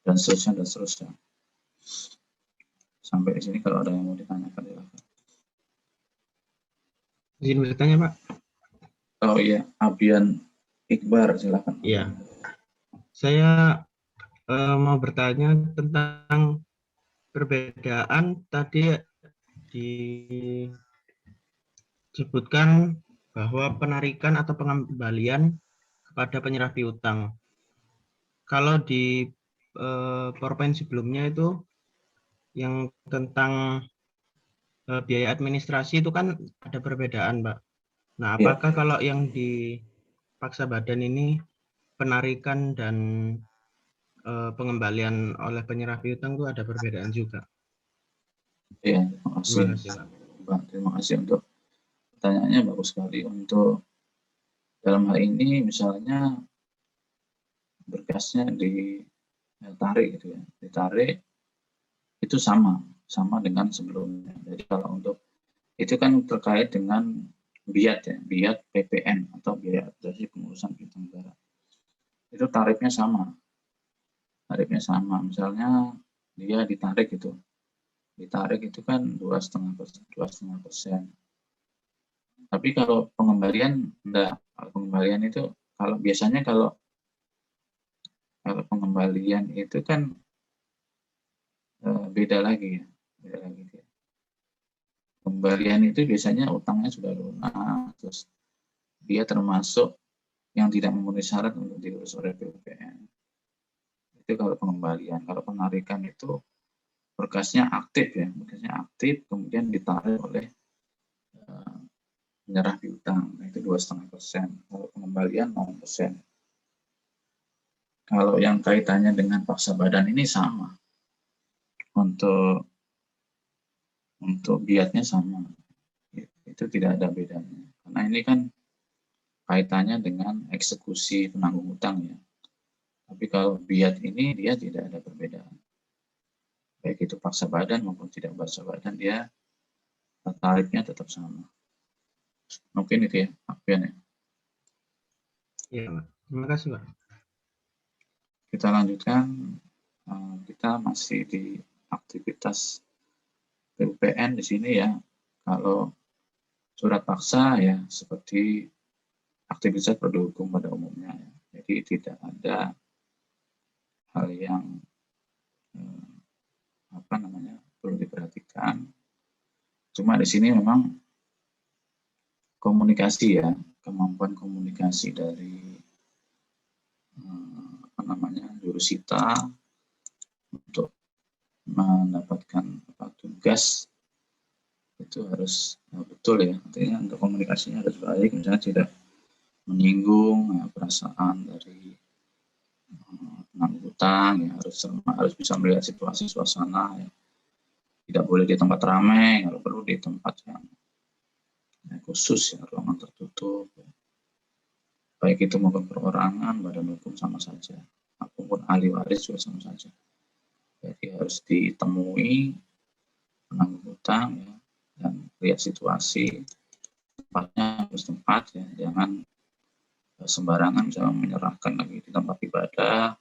Dan seterusnya. Sampai di sini kalau ada yang mau ditanyakan, silakan. Izin bertanya, Pak. Oh iya, Abian Iqbar, silakan. Iya. Saya mau bertanya tentang perbedaan tadi disebutkan bahwa penarikan atau pengembalian kepada penyerah piutang. Kalau di PowerPoint sebelumnya itu yang tentang biaya administrasi itu kan ada perbedaan, Pak. Nah, apakah kalau yang di paksa badan ini penarikan dan pengembalian oleh penyerah piutang itu ada perbedaan juga? Iya, terima kasih. Pak, terima kasih untuk pertanyaannya, bagus sekali. Untuk dalam hal ini misalnya berkasnya ditarik gitu ya, ditarik itu sama dengan sebelumnya. Jadi kalau untuk itu kan terkait dengan BIAT ya, BIAT PPN atau biaya administrasi pengurusan piutang negara. Itu tarifnya sama. Misalnya dia ditarik itu kan 2,5%. Tapi kalau pengembalian enggak. Kalau pengembalian itu biasanya kalau pengembalian itu kan beda lagi ya. Pembalian itu biasanya utangnya sudah lunas, terus dia termasuk yang tidak memenuhi syarat untuk diurus oleh PUPN. Itu kalau pengembalian. Kalau penarikan itu berkasnya aktif ya, kemudian ditarik oleh penyerah piutang, itu 2,5%. Kalau pengembalian 0%. Kalau yang kaitannya dengan paksa badan ini sama. Untuk biatnya sama. Itu tidak ada bedanya. Karena ini kan kaitannya dengan eksekusi penanggung hutang ya. Tapi kalau biat ini dia tidak ada perbedaan. Baik itu paksa badan maupun tidak paksa badan, dia tarifnya tetap sama. Mungkin itu ya, Apian ya. Iya, Pak. Terima kasih, Pak. Kita lanjutkan. Kita masih di aktivitas PUPN di sini ya. Kalau surat paksa ya seperti aktivitas produk hukum pada umumnya ya. Jadi tidak ada hal yang perlu diperhatikan. Cuma di sini memang komunikasi ya, kemampuan komunikasi dari jurusita untuk mendapatkan tugas itu harus betul ya, artinya untuk komunikasinya harus baik, misalnya tidak menyinggung perasaan dari penanggung hutang ya, harus bisa melihat situasi suasana ya. Tidak boleh di tempat ramai, kalau perlu di tempat yang khusus ya, ruangan tertutup ya. Baik itu maupun perorangan, badan hukum sama saja, maupun ahli waris juga sama saja. Jadi harus ditemui penanggung hutang ya, dan lihat situasi, tempatnya harus tempat ya, jangan sembarangan misalnya menyerahkan lagi di tempat ibadah,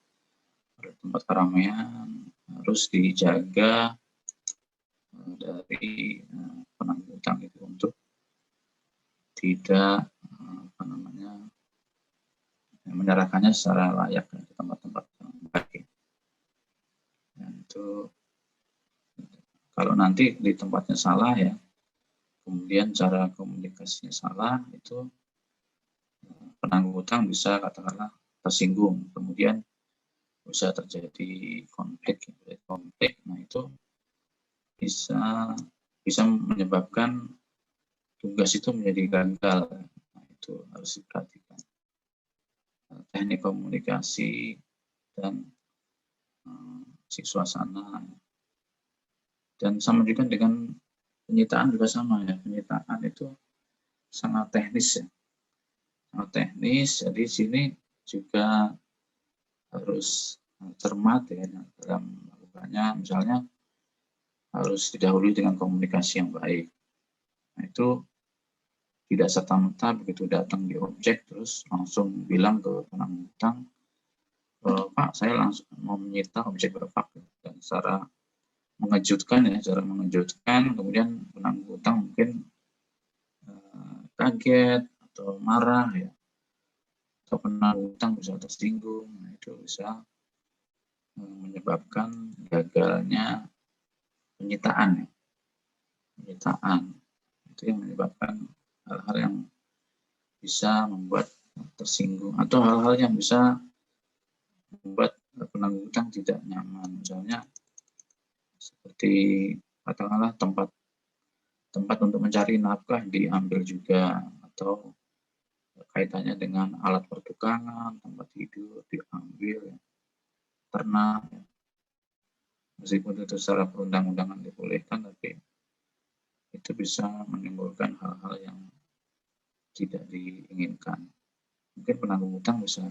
di tempat keramaian, harus dijaga dari penanggung hutang itu untuk tidak menyerahkannya secara layak di tempat-tempat yang baik. Dan itu kalau nanti di tempatnya salah ya, kemudian cara komunikasinya salah, itu penanggung hutang bisa katakanlah tersinggung, kemudian bisa terjadi konflik. Nah itu bisa menyebabkan tugas itu menjadi gagal. Nah, itu harus diperhatikan. Teknik komunikasi dan suasana. Dan sama juga dengan penyitaan juga sama ya. Penyitaan itu sangat teknis ya. Sangat teknis. Jadi sini juga harus cermat ya dalam melakukannya. Misalnya harus didahului dengan komunikasi yang baik. Nah, itu tidak serta-merta begitu datang di objek terus langsung bilang ke penanggung hutang, Pak, saya langsung mau menyita objek Bapak, dan secara mengejutkan ya, kemudian penanggung hutang mungkin kaget atau marah ya, atau penanggung hutang bisa tersinggung. Nah, itu bisa menyebabkan gagalnya penyitaan ya. Penyitaan itu yang menyebabkan hal-hal yang bisa membuat tersinggung atau hal-hal yang bisa membuat penanggung hutang tidak nyaman. Misalnya seperti katakanlah tempat untuk mencari nafkah diambil juga, atau kaitannya dengan alat pertukangan, tempat tidur diambil, ternak. Meskipun itu secara perundang-undangan dibolehkan, tapi itu bisa menimbulkan hal-hal yang tidak diinginkan. Mungkin penanggung hutang bisa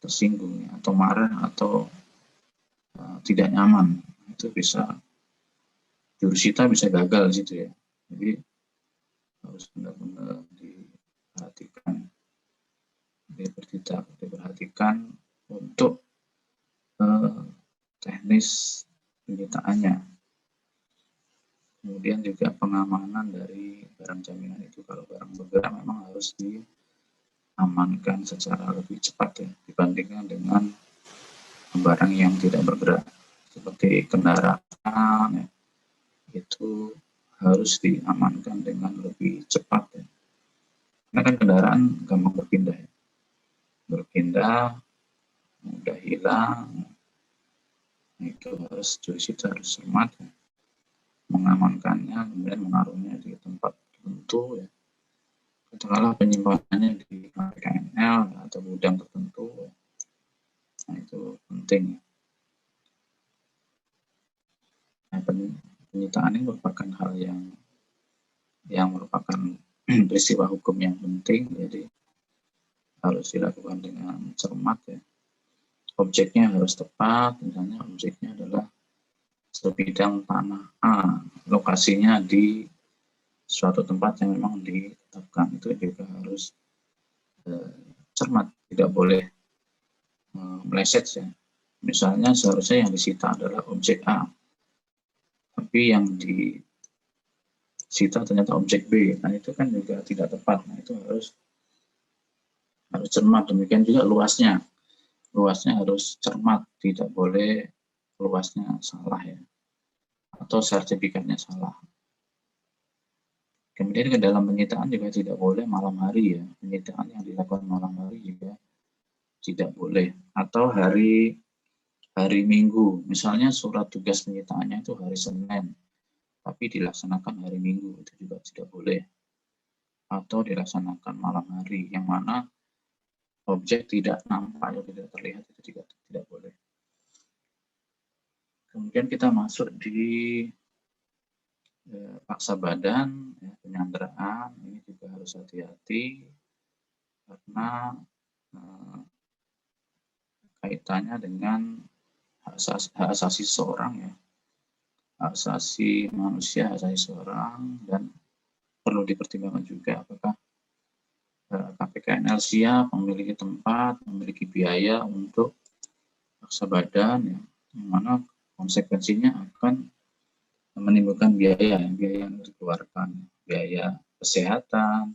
tersinggung ya, atau marah atau tidak nyaman. Itu bisa jurusita bisa gagal di situ ya. Jadi harus benar-benar diperhatikan untuk teknis penyitaannya. Kemudian juga pengamanan dari barang jaminan itu. Kalau barang bergerak memang harus diamankan secara lebih cepat ya, dibandingkan dengan barang yang tidak bergerak seperti kendaraan ya, itu harus diamankan dengan lebih cepat ya. Karena kan kendaraan gampang berpindah ya. Mudah hilang. Itu harus jurusita harus cermat ya, mengamankannya, kemudian menaruhnya di tempat tertentu ya. Katakanlah penyimpanannya di KPKNL atau gudang tertentu ya. Nah, itu penting. Nah, penyitaan ini merupakan hal yang merupakan peristiwa hukum yang penting, jadi harus dilakukan dengan cermat ya. Objeknya harus tepat, misalnya objeknya adalah sebidang tanah A, lokasinya di suatu tempat yang memang ditetapkan, itu juga harus cermat, tidak boleh meleset ya. Misalnya seharusnya yang disita adalah objek A, tapi yang disita ternyata objek B. Nah, itu kan juga tidak tepat. Nah, itu harus cermat. Demikian juga luasnya harus cermat, tidak boleh luasnya salah ya, atau sertifikatnya salah. Kemudian ke dalam penyitaan juga tidak boleh malam hari ya. Penyitaan yang dilakukan malam hari juga tidak boleh, atau hari Minggu. Misalnya surat tugas penyitaannya itu hari Senin, tapi dilaksanakan hari Minggu, itu juga tidak boleh. Atau dilaksanakan malam hari, yang mana objek tidak nampak atau tidak terlihat, itu juga tidak boleh. Kemudian kita masuk di paksa badan, ya, penyanderaan. Ini juga harus hati-hati karena kaitannya dengan hak asasi seseorang ya, hak asasi manusia, hak asasi seseorang, dan perlu dipertimbangkan juga apakah KPKNL siap memiliki tempat, memiliki biaya untuk paksa badan ya, yang mana konsekuensinya akan menimbulkan biaya yang dikeluarkan, biaya kesehatan,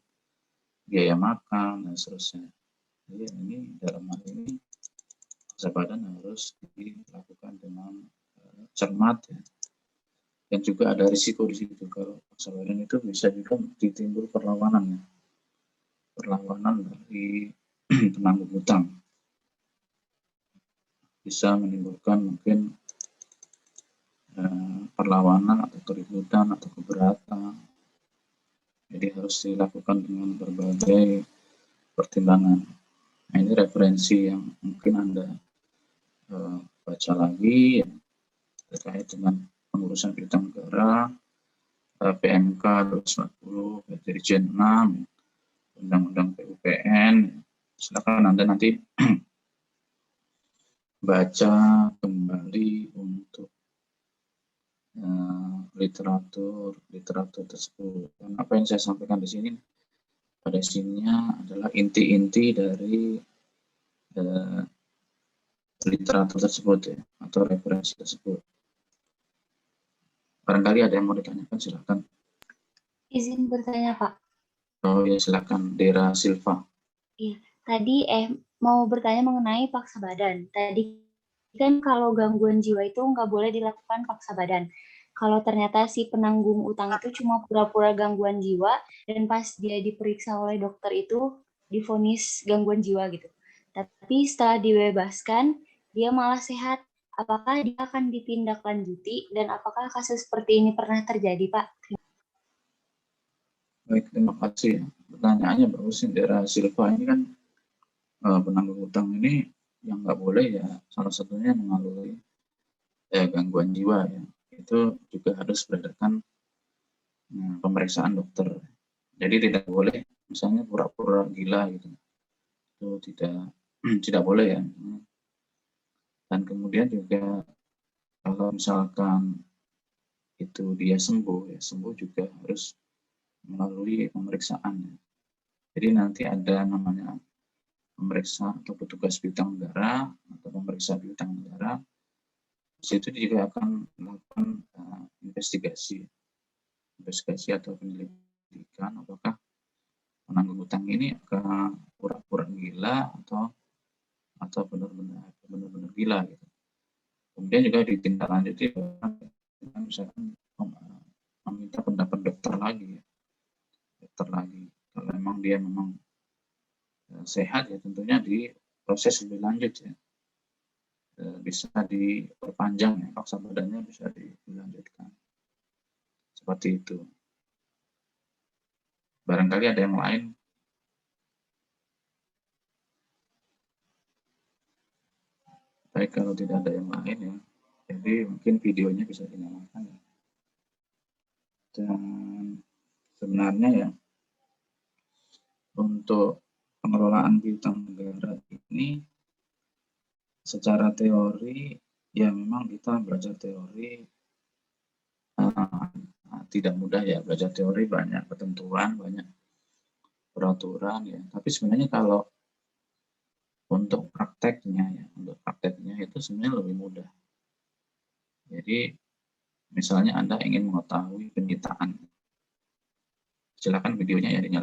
biaya makan dan seterusnya. Jadi ini dalam hal ini paksa badan harus dilakukan dengan cermat ya. Dan juga ada risiko di situ, kalau paksa badan itu bisa juga ditimbul perlawanan ya. Perlawanan dari penanggung hutang. Bisa menimbulkan mungkin perlawanan atau keributan atau keberatan. Jadi harus dilakukan dengan berbagai pertimbangan. Nah, ini referensi yang mungkin Anda baca lagi ya, terkait dengan pengurusan piutang negara, PMK 240, Dirjen 6, Undang-Undang PUPN. Silakan Anda nanti baca kembali untuk literatur tersebut. Dan apa yang saya sampaikan di sini pada sininya adalah inti-inti dari literatur tersebut ya, atau referensi tersebut. Barangkali ada yang mau ditanyakan, silakan. Izin bertanya, Pak. Oh ya, silakan, Dera Silva. Iya, tadi mau bertanya mengenai paksa badan. Tadi kan kalau gangguan jiwa itu nggak boleh dilakukan paksa badan. Kalau ternyata si penanggung utang itu cuma pura-pura gangguan jiwa dan pas dia diperiksa oleh dokter itu divonis gangguan jiwa gitu. Tapi setelah dibebaskan, dia malah sehat. Apakah dia akan ditindaklanjuti dan apakah kasus seperti ini pernah terjadi, Pak? Baik, terima kasih. Pertanyaannya bagus, Dera Silva. Ini kan penanggung utang ini yang nggak boleh ya, salah satunya mengalami gangguan jiwa ya. Itu juga harus berdasarkan pemeriksaan dokter. Jadi tidak boleh misalnya pura-pura gila gitu. Itu tidak boleh ya. Dan kemudian juga kalau misalkan itu dia sembuh, ya sembuh juga harus melalui pemeriksaan. Jadi nanti ada namanya pemeriksa atau petugas piutang negara atau pemeriksa piutang negara. Di situ juga akan melakukan investigasi atau penyelidikan apakah penanggung utang ini akan pura-pura gila atau benar-benar gila gitu. Kemudian juga ditindaklanjuti misalkan meminta pendapat dokter lagi kalau memang dia sehat ya, tentunya di proses lebih lanjut ya, bisa diperpanjang ya, paksa badannya bisa dilanjutkan seperti itu. Barangkali ada yang lain. Baik, kalau tidak ada yang lain ya, jadi mungkin videonya bisa dinyalakan ya. Dan sebenarnya ya, untuk pengelolaan piutang negara ini secara teori ya memang kita belajar teori tidak mudah ya, belajar teori banyak ketentuan, banyak peraturan ya. Tapi sebenarnya kalau untuk prakteknya itu sebenarnya lebih mudah. Jadi misalnya Anda ingin mengetahui penyitaan, silakan videonya ya dinyalakan.